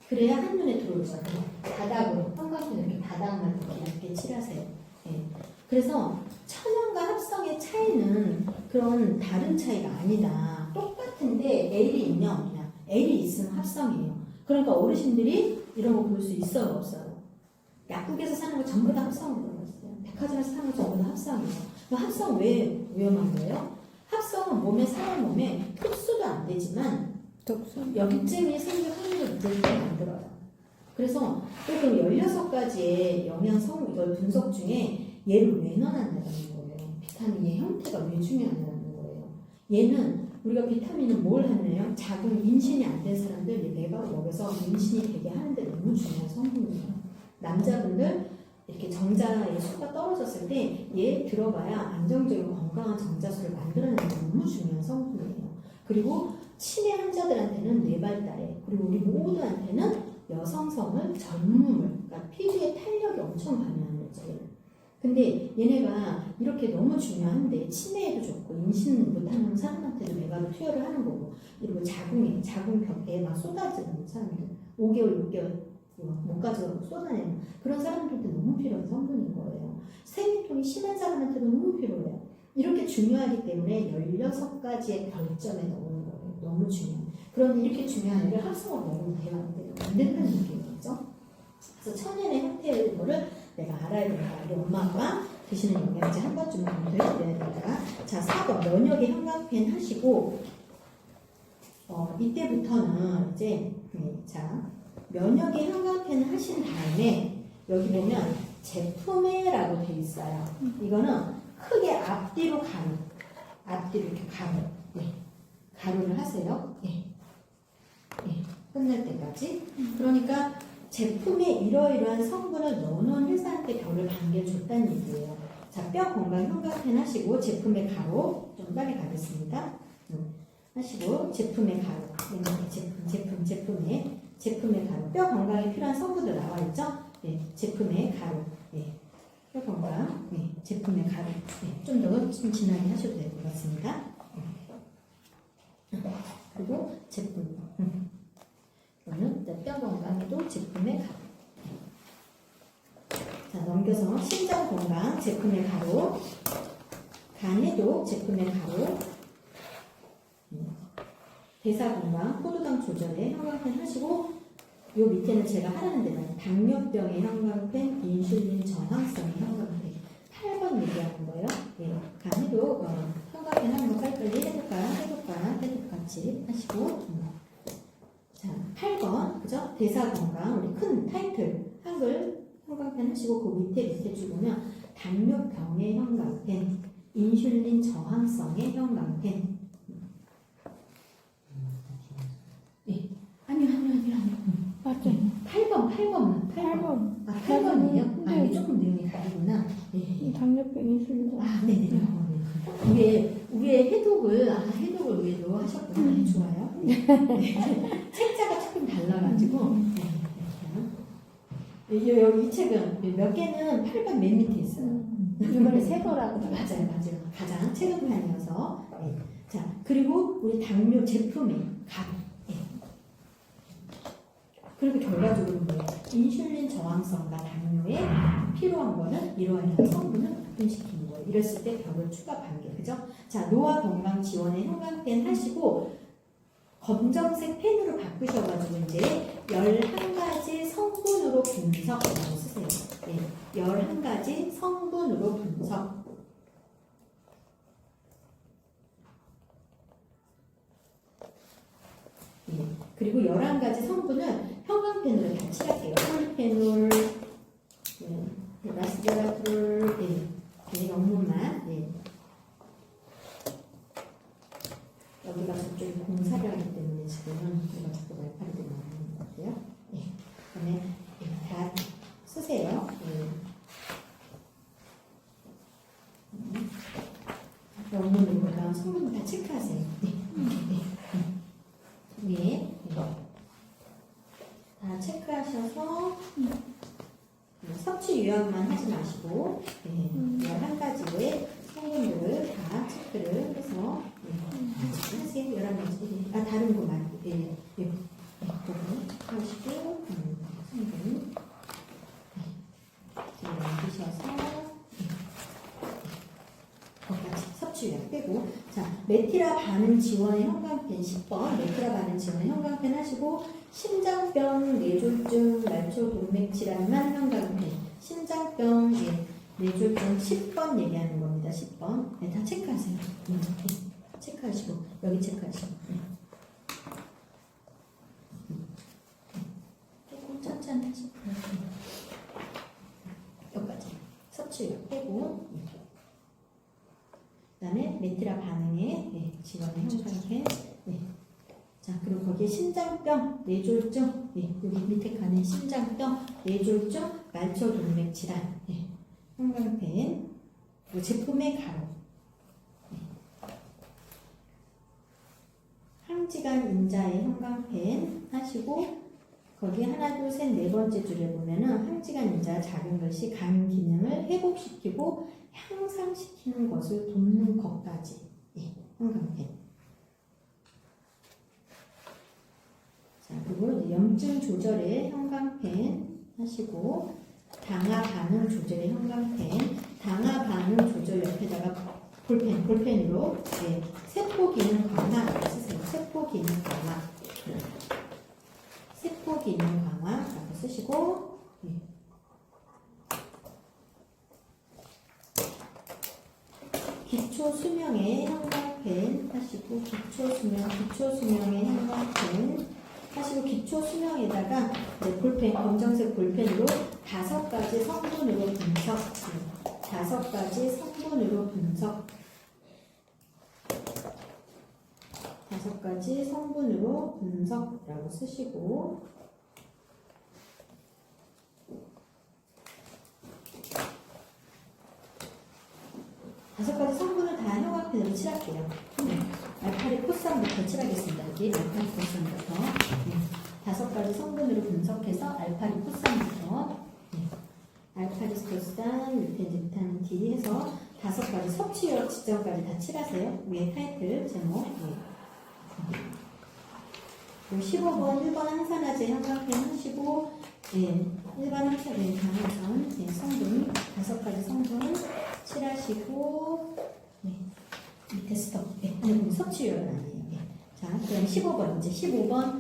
그래야 한눈에 들어오죠. 바닥으로 형광펜으로 이렇게 바닥만 이렇게 얇게 칠하세요. 그래서 천연과 합성의 차이는 그런 다른 차이가 아니다. 똑같은데 L이 있냐 없냐. L이 있으면 합성이에요. 그러니까 어르신들이 이런 거 볼 수 있어요 없어요? 약국에서 사는 거 전부 다 합성으로 들어갔어요. 백화점에서 사는 거 전부 다 합성이에요. 합성 왜 위험한 거예요? 합성은 사람 몸에 흡수도 안 되지만 염증이 생길 확률을 높게 만들어요. 그래서 그럼 16가지의 영양성 이걸 분석 중에 얘를 왜 넣어놨다는 거예요. 비타민의 형태가 왜 중요하다는 거예요. 얘는 우리가 비타민을 뭘 하나요? 작은 임신이 안 된 사람들 이 내가 먹여서 임신이 되게 하는데 너무 중요한 성분이에요. 남자분들 이렇게 정자의 수가 떨어졌을 때 얘 들어가야 안정적이고 건강한 정자수를 만들어내는 게 너무 중요한 성분이에요. 그리고 치매 환자들한테는 뇌 발달에 그리고 우리 모두한테는 여성성을 젊음을 그러니까 피부의 탄력이 엄청 반응하는 거죠. 근데 얘네가 이렇게 너무 중요한데 치매에도 좋고 임신 못하는 사람한테도 내가 투여를 하는 거고 그리고 자궁벽에 막 쏟아지는 사람들 5개월 6개월 못 가져가고 쏟아내는 그런 사람들한테 너무 필요한 성분인 거예요. 세균통이 심한 사람한테도 너무 필요해요. 이렇게 중요하기 때문에 16가지의 별점에 넣는 거예요. 너무 중요해요. 그런데 이렇게 중요한 애를 합성을 먹으면 돼요? 안 된다는 얘기죠. 그래서 천연의 형태의 거를 내가 알아야 된다. 우리 엄마 아빠 드시는 영양제 한 번쯤은 검토해드려야 된다. 자, 4번 면역의 형광펜 하시고 이때부터는 이제 자 면역의 형광펜을 하신 다음에 여기 보면 제품에라고 되어 있어요. 이거는 크게 앞뒤로 가루, 앞뒤로 이렇게 가루를 하세요. 끝날 때까지. 그러니까 제품에 이러이러한 성분을 넣어놓은 회사한테 별을 반개를 줬다는 얘기예요. 자, 뼈 건강 형광펜 하시고 제품의 가루 좀 빨리 가겠습니다. 하시고 제품의 가루, 제품의 가루, 뼈 건강에 필요한 성분들 나와 있죠? 제품의 가루, 뼈 건강, 제품의 가루, 좀 더 좀 진하게 하셔도 될 것 같습니다. 그리고 제품, 그러면 뼈 건강에도 제품의 가루. 자, 넘겨서 심장 건강 제품의 가루, 간에도 제품의 가루, 대사 건강, 포도당 조절에 형광펜 하시고 요 밑에는 제가 하라는 데는 당뇨병의 형광펜, 인슐린 저항성의 형광펜 8번 얘기하는 거예요. 간에도 형광펜 하는 거 빨리빨리 해볼까 같이 하시고 자 8번 그죠? 대사 건강 우리 큰 타이틀 한글 형광펜 하시고 그 밑에 쭉 보면 당뇨병의 형광펜, 인슐린 저항성의 형광펜 아니요. 맞죠? 8번. 8번이에요? 아, 이게 조금 내용이 다르구나. 당뇨병 인슐린. 네네. 위에 해독을 위에도 하셨구나. 좋아요. 책자가 조금 달라가지고. 이 책은 몇 개는 8번 맨 밑에 있어요. 이번에 새 거라고. 맞아요. 가장 최근판이어서. 자, 그리고 우리 당뇨 제품의 가루. 그리고 결과적으로 뭐예요? 인슐린 저항성과 당뇨에 필요한 거는 이러한 성분을 분식시키는 거예요. 이랬을 때 벽을 추가 반개, 그죠? 자, 노화 건강 지원의 형광펜 하시고 검정색 펜으로 바꾸셔가지고 이제 11가지 성분으로 분석이라고 쓰세요. 네, 11가지 성분으로 분석. 네, 그리고 11가지 성분은 형광펜으로 다 칠할게요. 폴리페놀, 네, 라스베라트롤, 네, 영문만. 네. 여기가 저쪽에 공사를 하기 때문에 지금은 이거 자꾸 말파리들이 나오는 것 같아요. 네. 그다음에 다 쓰세요. 네. 영문으로다가 성분 다 체크하세요. 네. 네. 네. 다 체크하셔서 섭취 유형만 하지 마시고 네. 11가지의 성분들을 다 체크를 해서 하세요. 11가지. 아, 다른 거 말고. 예, 예. 예, 그거 하시고, 성분. 네. 남기셔서, 거기까지 섭취율 빼고. 자, 메티라 반응 지원의 형광펜 10번. 메티라 반응 지원의 형광펜 하시고, 심장병, 뇌졸중, 말초 동맥 질환만 형광펜. 심장병, 뇌졸중 10번 얘기하는 겁니다. 10번. 네, 다 체크하세요. 체크하시고 여기 체크하시고 조금 천천히 하시고 여기까지 섭취율 빼고 그 다음에 메티라 반응에 지원의 형광펜 자 그리고 거기에 심장병, 뇌졸중 여기 밑에 칸에 심장병, 뇌졸중, 말초 동맥 질환 형광펜 그리고 제품의 가로 항지간 인자의 형광펜 하시고 거기 하나 둘 셋 네 번째 줄에 보면은 항지간 인자 작은 것이 간 기능을 회복시키고 향상시키는 것을 돕는 것까지 형광펜. 자 그리고 염증 조절의 형광펜 하시고 당화 반응 조절의 형광펜, 당화 반응 조절 옆에다가 볼펜으로 세포 기능 강화라고 쓰세요. 세포 기능 강화. 세포 기능 강화라고 쓰시고 기초 수명의 형광펜 하시고 기초 수명의 형광펜 하시고 기초 수명에다가 볼펜 검정색 볼펜으로 5가지 성분으로 분석. 5가지 성분으로 분석. 5가지 성분으로 분석이라고 쓰시고 다섯 가지 성분을 다 형광펜으로 칠할게요. 알파리 포산부터 칠하겠습니다. 여기 알파리 포산부터 5가지 성분으로 분석해서 알파리 포산부터 알파리 포산, 유펜 D 해서 5가지 섭취율 지점까지 다 칠하세요. 위에 타이틀 제목 15번 1번 항산화제 형광펜 하시고 일반 항산화제 강화선 성분 5가지 성분 칠하시고 밑에 스톱 아니 섭취율은 아니에요. 자 그럼 15번 이제 15번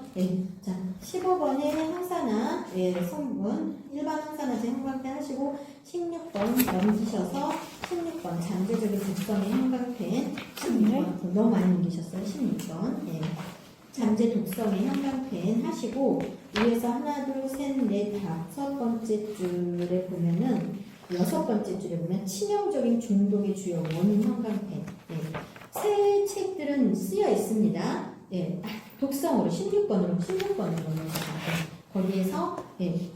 자 15번에 항산화 성분 일반 항산화제 형광펜 하시고 16번 넘기셔서 16번 잠재적인 독성의 형광펜 16번 너무 많이 넘기셨어요. 16번 잠재 독성의 형광펜 하시고 위에서 하나 둘셋넷 5번째 줄에 보면은 6번째 줄에 보면 치명적인 중독의 주요 원인 형광펜 새 책들은 쓰여 있습니다. 독성으로 16번으로 거기에서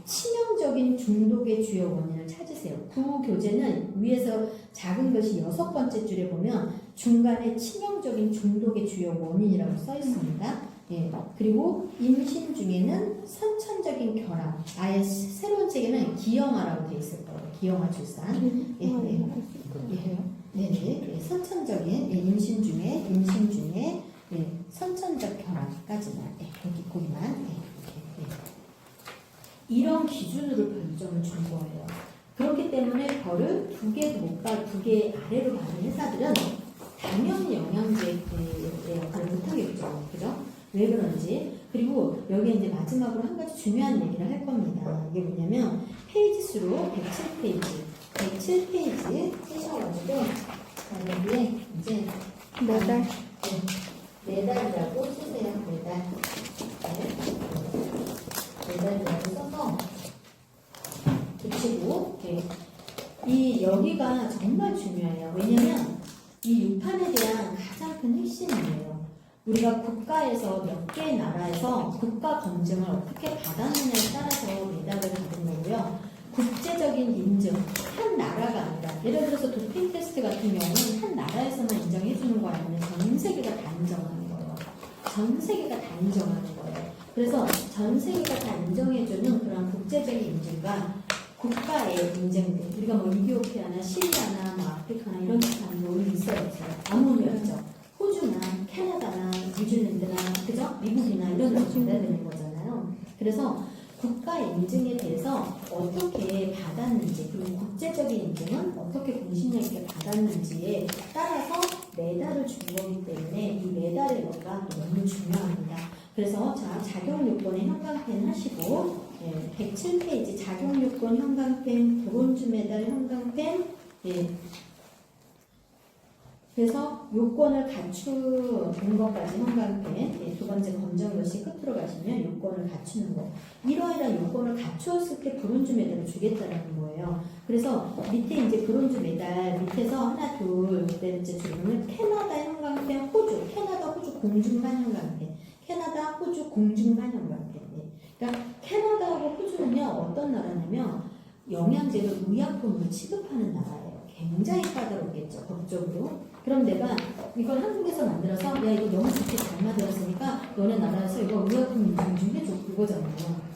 치명적인 중독의 주요 원인을 찾으세요. 구교재는 위에서 작은 것이 6번째 줄에 보면 중간에 치명적인 중독의 주요 원인이라고 써 있습니다. 그리고 임신 중에는 선천적인 결합, 아예 새로운 책에는 기형아라고 되어 있을 거예요. 기형아 출산. 선천적인 임신 중에 선천적 결합까지만 거기만 이런 기준으로 별점을 준 거예요. 그렇기 때문에 별을 2개도 못 받, 2개 아래로 받은 회사들은 당연히 영양제의 역할을 못하겠죠. 그죠? 왜 그런지. 그리고 여기 이제 마지막으로 한 가지 중요한 얘기를 할 겁니다. 이게 뭐냐면 페이지 수로 107페이지 쓰셔가지고 여기에 이제 매달. 매달이라고 쓰세요. 매달이라고 써서 붙이고 이 여기가 정말 중요해요. 왜냐면 이 6판에 대한 가장 큰 핵심이에요. 우리가 국가에서 몇 개의 나라에서 국가 검증을 어떻게 받았느냐에 따라서 매달을 받은 거고요. 국제적인 인증, 한 나라가 아니라 예를 들어서 도핑 테스트 같은 경우는 한 나라에서만 인정해 주는 거 아니면 전 세계가 다 인정하는 거예요. 전 세계가 다 인정하는 거예요. 그래서 전 세계가 다 인정해주는 그런 국제적인 인증과 국가의 인증들, 우리가 뭐 이디오피아나 시리아나 뭐 아프리카나 이런 데는 뭐 있어요, 없어요? 아무도 없죠. 호주나 캐나다나 뉴질랜드나 그죠? 미국이나 이런 데서 줘야 되는 거잖아요. 그래서 국가의 인증에 대해서 어떻게 받았는지, 그리고 국제적인 인증은 어떻게 공신력 있게 받았는지에 따라서 메달을 준 거기 때문에 이 메달의 여부가 너무 중요합니다. 그래서 자, 자격요건의 형광펜 하시고 107페이지 자격요건 형광펜, 브론즈 메달 형광펜, 그래서 요건을 갖춘 것까지 형광펜, 두 번째 검정글씨 끝으로 가시면 요건을 갖추는 거. 이러이러한 요건을 갖추었을 때 브론즈 메달을 주겠다라는 거예요. 그래서 밑에 이제 브론즈 메달 밑에서 하나, 둘, 네 번째 줄은 캐나다 형광펜, 호주, 캐나다, 호주 공중만 형광펜, 캐나다, 호주 공중만 형광펜. 그러니까 캐나다하고 호주는요 어떤 나라냐면 영양제를 의약품으로 취급하는 나라예요. 굉장히 까다롭겠죠, 법적으로. 그럼 내가 이걸 한국에서 만들어서 야 이거 너무 좋게 잘 만들었으니까 너네 나라에서 이거 의약품 인증 좀 해줘, 그거잖아요.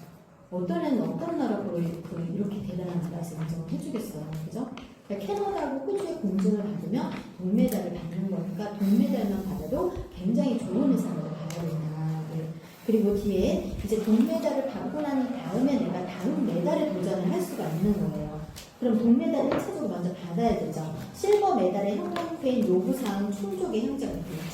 어떤 애는 어떤 나라로 이렇게 대단한 나라에서 인정을 해주겠어요, 그죠? 그러니까 캐나다하고 호주의 공증을 받으면 동메달을 받는 거니까 동메달만 받아도 굉장히 좋은 의상을 받아야 된다. 그리고 뒤에 이제 동메달을 받고 난 다음에 내가 다음 메달에 도전을 할 수가 있는 거예요. 그럼 동메달을 1차적으로 먼저 받아야 되죠. 실버 메달의 형광펜 요구사항 충족의 행정,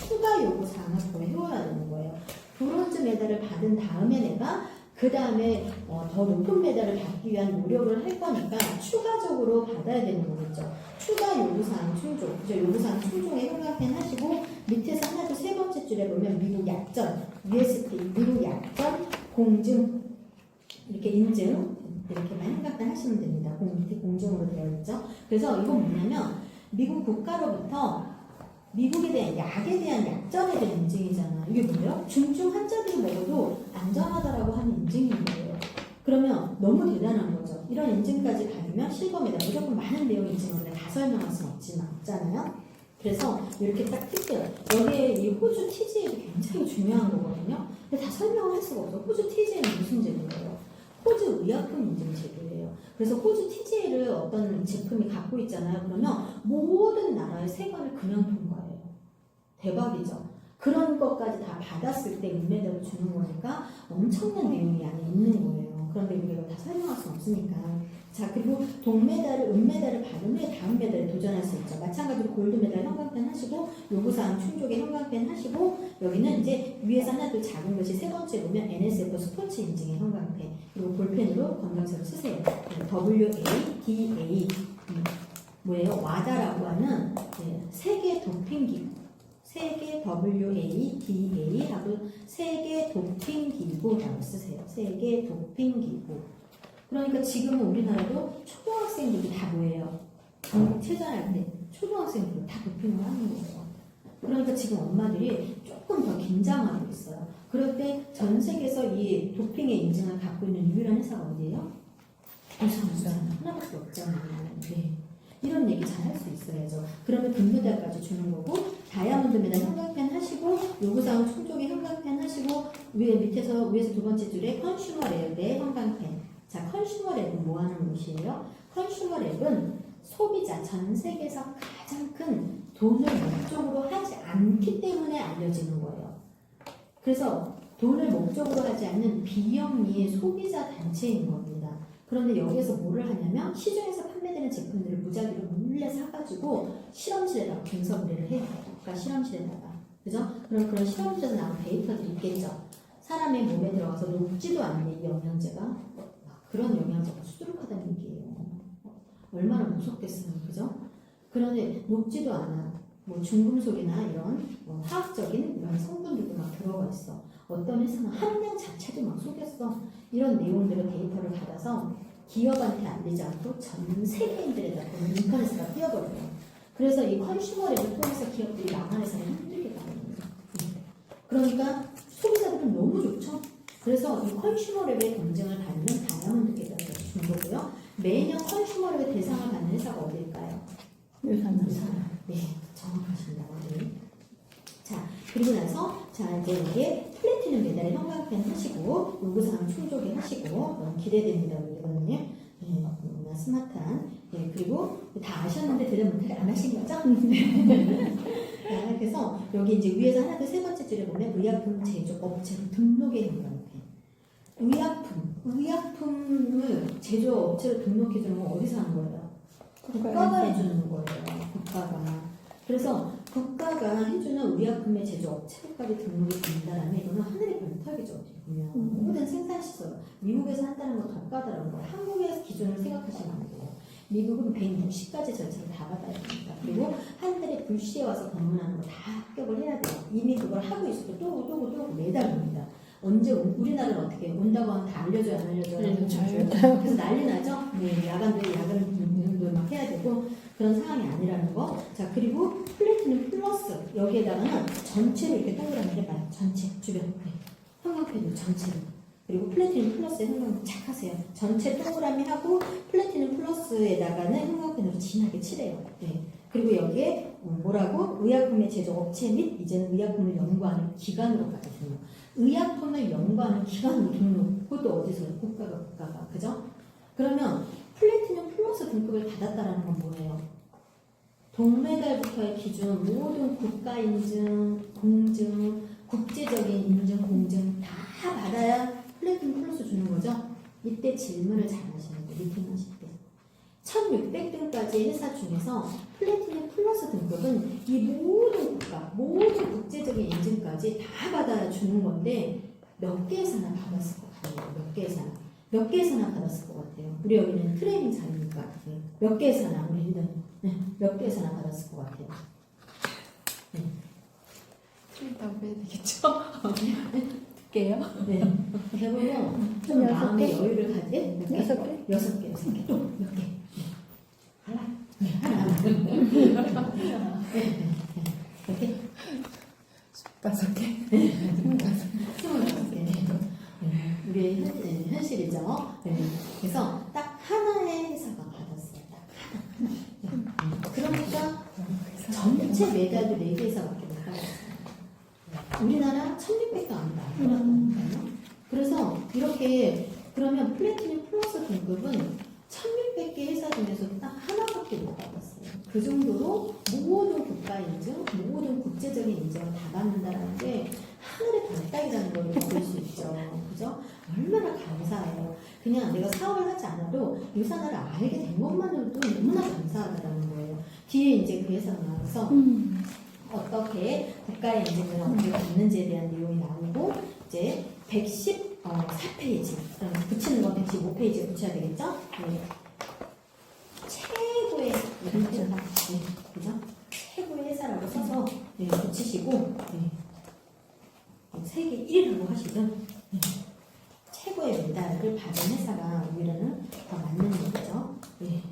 추가 요구사항을 보여야 되는 거예요. 브론즈 메달을 받은 다음에 내가 그 다음에 더 높은 메달을 받기 위한 노력을 할 거니까 추가적으로 받아야 되는 거겠죠. 추가 요구사항 충족, 그죠? 요구사항 충족의 형광펜 하시고 밑에서 하나, 둘, 세 번째 줄에 보면 미국 약전, USP, 미국 약전, 공증, 이렇게 인증, 이렇게만 형광펜 하시면 됩니다. 밑에 공증으로 되어 있죠. 그래서 이건 뭐냐면 미국 국가로부터 미국에 대한 약에 대한 약점에 대한 인증이잖아. 이게 뭐예요? 중증 환자들이 먹어도 안전하다라고 하는 인증인 거예요. 그러면 너무 대단한 거죠. 이런 인증까지 받으면 실버메달, 무조건 많은 내용 인증을 다 설명할 수는 없잖아요. 그래서 이렇게 딱 뜯겨요. 여기에 이 호주 TGA도 굉장히 중요한 거거든요. 근데 다 설명을 할 수가 없어. 호주 TGA는 무슨 제도예요? 호주 의약품 인증 제도예요. 그래서 호주 TGA를 어떤 제품이 갖고 있잖아요. 그러면 모든 나라의 세관을 그냥 통과해요. 대박이죠. 그런 것까지 다 받았을 때 은메달을 주는 거니까 엄청난 내용이 안에 있는 거예요. 그런데 우리가 다 설명할 수 없으니까. 자, 그리고 동메달을, 은메달을 받은 후에 다음 메달에 도전할 수 있죠. 마찬가지로 골드메달 형광펜 하시고, 요구사항 충족의 형광펜 하시고, 여기는 이제 위에서 하나 둘 작은 것이 세 번째 보면 NSF 스포츠 인증의 형광펜. 그리고 볼펜으로 검정색으로 쓰세요. WADA. 뭐예요? 와다라고 하는 세계 도핑기구. 세계 WADA 하고 세계 도핑기구라고 쓰세요. 세계 도핑기구. 그러니까 지금은 우리나라도 초등학생들이 다 뭐예요? 전국 체전할 때 초등학생들이 다 도핑을 하는 거예요. 그러니까 지금 엄마들이 조금 더 긴장하고 있어요. 그럴 때 전 세계에서 이 도핑의 인증을 갖고 있는 유일한 회사가 어디예요? 우선 하나밖에 없잖아요. 네. 이런 얘기 잘 할 수 있어야죠. 그러면 금메달까지 주는 거고, 다이아몬드 메달 형광펜 하시고, 요구사항 충족의 형광펜 하시고, 위에서 두 번째 줄에 컨슈머 랩의 형광펜. 자, 컨슈머 랩은 뭐 하는 곳이에요? 컨슈머 랩은 소비자, 전 세계에서 가장 큰 돈을 목적으로 하지 않기 때문에 알려지는 거예요. 그래서 돈을 목적으로 하지 않는 비영리의 소비자 단체인 겁니다. 그런데 여기에서 뭐를 하냐면 시중에서 판매되는 제품들을 무작위로 몰래 사가지고 실험실에다가 분석 의뢰를 해요. 그러니까 실험실에다가. 그죠? 그럼 그런 실험실에서 나온 데이터들이 있겠죠. 사람의 몸에 들어가서 녹지도 않는 이 영양제가 그런 영양제가 수두룩하다는 얘기예요. 얼마나 무섭겠어요, 그죠? 그런데 녹지도 않아. 뭐 중금속이나 이런 화학적인 이런 성분들도 막 들어가 있어. 어떤 회사는 함량 자체도 막 속였어. 이런 내용들을 데이터를 받아서 기업한테 알리지 않고 전 세계인들에다 인터넷에다 띄워버려요. 그래서 이 컨슈머랩을 통해서 기업들이 망하면서는 힘들게 가는 거예요. 그러니까 소비자들은 너무 좋죠. 그래서 이 컨슈머랩의 검증을 받는 다이아몬드 계열을 준 거고요. 매년 컨슈머랩의 대상을 받는 회사가 어디일까요? 유산은. 네, 정확하십니다. 네. 자, 그리고 나서 자 이제 이게 플래티넘 메달의 형광펜 하시고 요구사항 충족이 하시고 너무 기대됩니다, 우리 이거는요. 네, 너무나 스마트한. 네, 그리고 다 아셨는데 대답 못하게 안 하신 거죠? 네, 그래서 여기 이제 위에서 하나, 둘, 세 번째 줄에 보면 의약품 제조 업체로 등록의 형광펜. 의약품을 제조 업체로 등록해 주는 건 어디서 하는 거예요? 국가가 해주는 거예요. 국가가. 그래서 국가가 해주는 의약품의 제조 업체까지 등록이 된다라면 이거는 하늘의 별따기죠. 어떻게 보면 모든 생산시설 미국에서 한다는 건 더 까다로운 거예요. 한국의 기준을 생각하시면 안 돼요. 미국은 160가지 절차를 다 받아야 됩니다. 그리고 한 달에 불시에 와서 검문하는 거 다 합격을 해야 돼요. 이미 그걸 하고 있어도 또 오고 매달 옵니다. 언제 우리나라는 어떻게 온다고 하면 다 알려줘야 안 알려줘야 그래서 난리 나죠. 네, 야간도 막 해야 되고 그런 상황이 아니라는 거. 자, 그리고 플래티넘 플러스 여기에다가는 전체를 이렇게 동그라미 해봐요. 전체 주변 네. 형광펜을 전체로. 그리고 플래티넘 플러스에 형광펜 착 하세요. 전체 동그라미 하고 플래티넘 플러스에다가는 형광펜으로 진하게 칠해요. 네. 그리고 여기에 뭐라고? 의약품의 제조 업체 및 이제는 의약품을 연구하는 기관으로까지 등록. 의약품을 연구하는 기관으로 등록. 그것도 어디서요? 국가가. 그죠? 그러면 플래티넘 플러스 등급을 받았다라는 건 뭐예요? 동메달부터의 기준, 모든 국가 인증, 공증, 국제적인 인증, 공증 다 받아야 플래티넘 플러스 주는 거죠? 이때 질문을 잘 하시는 거예요. 미팅하실 때. 1600등까지의 회사 중에서 플래티넘 플러스 등급은 이 모든 국가, 모든 국제적인 인증까지 다 받아야 주는 건데 몇 개에서나 받았을 것 같아요. 몇 개에서나 받았을 것 같아요. 우리 여기는 트레이닝 자리니까 몇 개에서나 우리 리더는 몇 개에서나 받았을 것 같아요. 틀린다고 해야 되겠죠? 게요? 네. 해보면 좀 여섯 마음의 개? 여유를 가지. 몇 개? 6개? 6개. 또 몇 개? 하나. 몇 개? 5개? 25개. 우리의 현실이죠. 네. 그래서 딱 하나의 회사가 받았어요. 딱 하나. 그러니까 전체 메달도 4개에서밖에 못 받았어요. 우리나라 1600도 안 받았다니까요. 그래서 이렇게 그러면 플래티넘 플러스 등급은 1600개 회사 중에서 딱 하나밖에 못 받았어요. 그 정도로 모든 국가 인증, 모든 국제적인 인증을 다 받는다는 게 하늘의 별따기라는 걸 볼 수 있죠. 그죠? 얼마나 감사해요. 그냥 내가 사업을 하지 않아도 유산화를 알게 된 것만으로도 너무나 감사하다는 거예요. 뒤에 이제 그 회사가 나와서 어떻게 국가의 인증을 어떻게 받는지에 대한 내용이 나오고 이제 114페이지 붙이는 건 115페이지에 붙여야 되겠죠? 네. 최고의 회사, 네. 그죠? 최고의 회사라고 써서 네, 붙이시고 네. 세계 1위라고 하시면 네. 최고의 메달을 받은 회사가 오히려는 더 맞는 얘기죠. 네.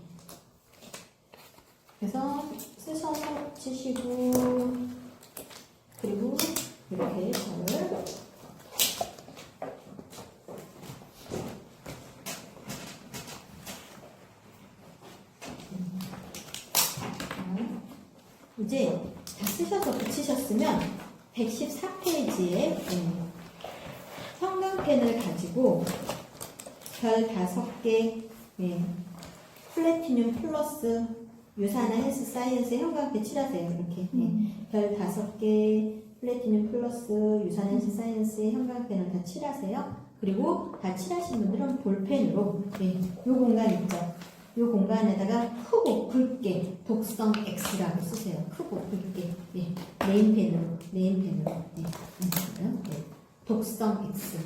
그래서 쓰셔서 치시고 그리고 이렇게 저를 이제 다 쓰셔서 붙이셨으면 114페이지에 형광펜을 가지고 별 5개 플래티넘 플러스 유산화 헬스 사이언스 형광펜 칠하세요. 이렇게 별 5개 플래티넘 플러스 유산화 헬스 사이언스의 형광펜을 다 칠하세요. 그리고 다 칠하신 분들은 볼펜으로 요 공간 있죠. 이 공간에다가 크고 굵게 독성 X라고 쓰세요. 크고 굵게 네임펜으로 독성 X.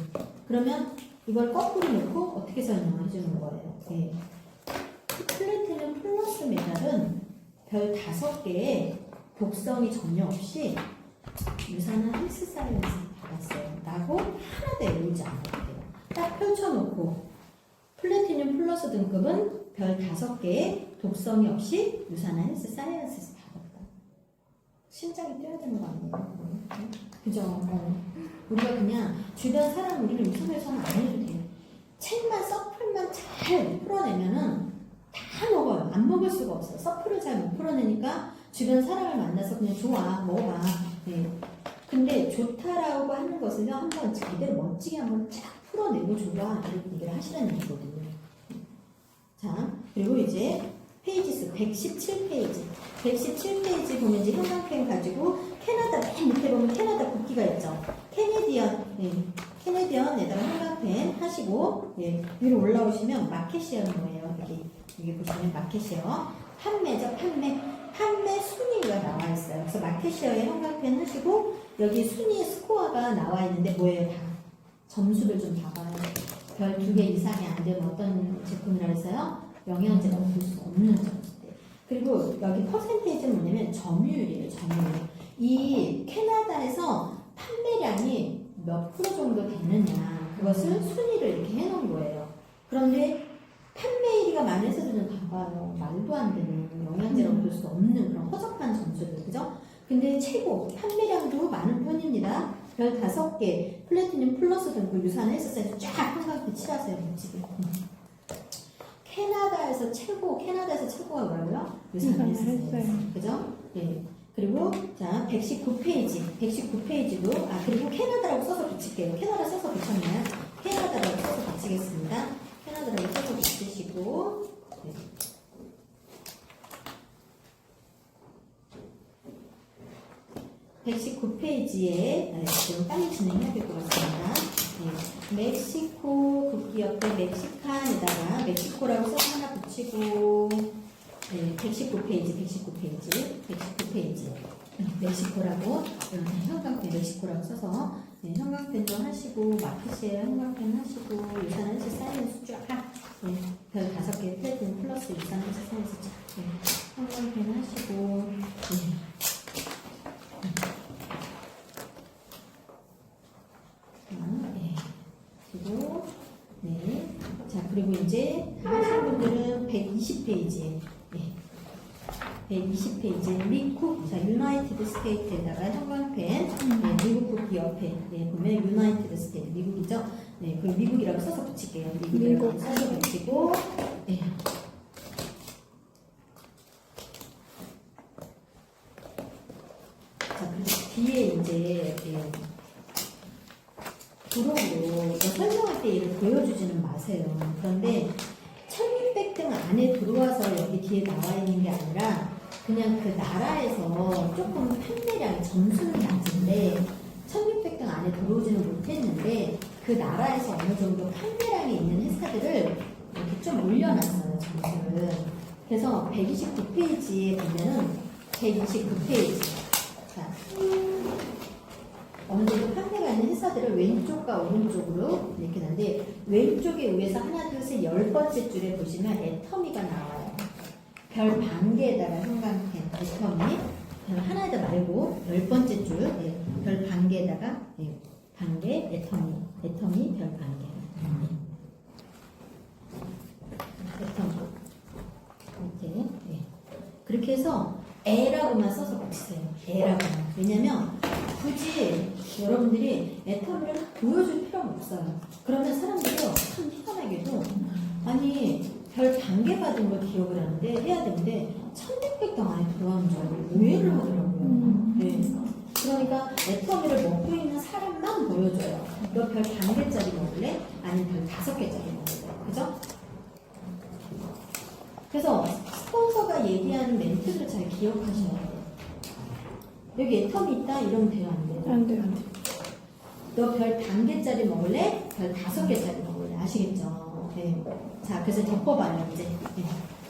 그러면 이걸 거꾸로 놓고 어떻게 설명해 주는 거예요? 네. 플래티넘 플러스 메달은 별 5개의 독성이 전혀 없이 유산한 헬스 사이언스 받았어요. 라고 하나도 외우지 않아도 돼요. 딱 펼쳐놓고 플래티넘 플러스 등급은 별 5개의 독성이 없이 유산한 헬스 사이언스에서 받았다. 심장이 뛰어야 되는 거 아니에요? 그죠? 우리가 그냥 주변 사람 우리는 유산해서는 안 해도 돼요. 책만 서플만 잘 풀어내면은 다 먹어요. 안 먹을 수가 없어요. 서플을 잘 못 풀어내니까 주변 사람을 만나서 그냥 좋아 먹어봐. 네. 근데 좋다라고 하는 것은요 한번 제대로 멋지게 한번 쫙 풀어내고 좋아 이렇게 얘기를 하시라는 얘기거든요. 자 그리고 이제 페이지 수 117페이지 117페이지 보면 이제 형광펜 가지고 캐나다 맨 밑에 보면 캐나다 국기가 있죠. 캐네디언 캐네디언에다가 형광펜 하시고 위로 올라오시면 마켓이라는 거예요. 여기 보시면 마켓이요. 판매죠. 판매 순위가 나와 있어요. 그래서 마켓시어에 형광펜 하시고 여기 순위 스코어가 나와 있는데 뭐예요? 다 점수를 좀 봐봐요. 별 2개 이상이 안 되면 어떤 제품이라 해서요? 영양제가 볼 수 없는 점수대. 그리고 여기 퍼센테이지는 뭐냐면 점유율이에요. 점유율. 이 캐나다에서 판매량이 몇 프로 정도 되느냐 그것을 순위를 이렇게 해놓은 거예요. 그런데 판매 1위가 많은 회사들은 봐봐요. 말도 안 되는 영양제라고 볼 수 없는 그런 허접한 점수들, 그죠? 근데 최고 판매량도 많은 편입니다. 별 5개 플래티넘 플러스 등급 유산 헬스사이즈 쫙 형광펜 칠하세요. 멋지게. 캐나다에서 최고가 뭐라고요? 유산 헬스사이즈, 그죠? 예. 그리고 자 119페이지도 그리고 캐나다라고 써서 붙일게요. 캐나다 써서 붙였나요? 캐나다라고 써서 붙이겠습니다. 캐나다라고 써서 붙이시고 네. (119페이지에) 지금 빨리 진행해야 될 것 같습니다. 네. 멕시코 국기 옆에 멕시칸에다가 멕시코라고 써서 하나 붙이고 네, 119페이지 멕시코라고 형광펜 멕시코라고 써서 네, 형광펜도 하시고 마켓시에 형광펜 하시고 유산 헬스 사이언스 쫙 네, 별 5개 플래티넘 플러스 유산 헬스 사이언스 쫙 네, 형광펜 하시고 그리고 네. 자 그리고 이제 하신 분들은 120페이지에 120페이지 미국, 자 유나이티드 스테이트에다가 형광펜 미국 국기 옆에 보면 유나이티드 스테이트 미국이죠. 네, 그 미국이라고 써서 붙일게요. 미국이라고 써서 붙이고 자 그리고 뒤에 이제 부록으로 설명할 때 이를 보여주지는 마세요. 그런데 1600등 안에 들어와서 여기 뒤에 나와 있는 게 아니라 그냥 그 나라에서 조금 판매량이 점수는 낮은데 1600등 안에 들어오지는 못했는데 그 나라에서 어느 정도 판매량이 있는 회사들을 이렇게 좀 올려놨어요. 점수를. 그래서 129페이지에 보면은 129페이지 자, 어느 정도 판매가 있는 회사들을 왼쪽과 오른쪽으로 이렇게 하는데 왼쪽에 의해서 하나 둘 셋 10번째 줄에 보시면 애터미가 나와요. 별 반개에다가 형광펜 애터미 별 하나에다 말고 10번째 줄 별 반개에다가 반개 애터미 별 반개 애터미 이렇게 그렇게 해서 애라고만 써서 붙이세요. 애라고만. 왜냐면 굳이 여러분들이 애터미를 보여줄 필요는 없어요. 그러면 사람들이요 참 희한하게도 아니 별 단계 받은 걸 기억을 하는데 해야 되는데 1600등 안에 들어가는 줄 알고 오해를 하더라고요. 네. 그러니까 애터미를 먹고 있는 사람만 보여줘요. 너 별 단계짜리 먹을래? 아니면 별 5개짜리 먹을래? 그죠? 그래서 스폰서가 얘기하는 멘트를 잘 기억하셔야 돼요. 여기 애터미 있다 이러면 돼요? 안 돼요? 안 돼요. 너 별 단계짜리 먹을래? 별 5개짜리 먹을래? 아시겠죠? 네. 자, 그래서 덮어봐요, 이제. 네.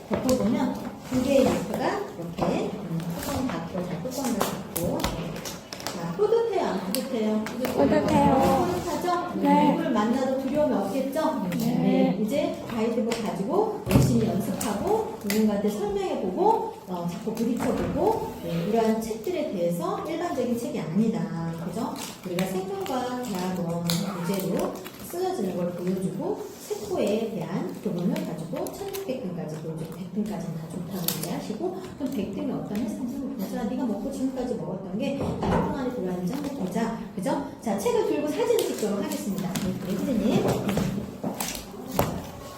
덮어보면 두 개의 리프가 이렇게 뚜껑 닫고, 자, 뚜껑을 닫고. 자, 뿌듯해요, 안 뿌듯해요? 뿌듯해요. 네. 누굴 만나도 두려움이 없겠죠? 네. 이제 가이드북 가지고 열심히 연습하고 누군가한테 설명해보고 자꾸 부딪혀보고 이러한 책들에 대해서 일반적인 책이 아니다. 그죠? 우리가 생존과 대학원 주제로 쓰여지는 걸 보여주고 세포에 대한 교본을 가지고 1600등까지 보여주고 100등까지는 다 좋다고 얘기하시고 그럼 100등이 어떤 해상성을 보자. 네가 먹고 지금까지 먹었던 게 통 안에 들어있는지 한번 보자. 그죠? 자, 책을 들고 사진을 찍도록 하겠습니다. 네, 선생님.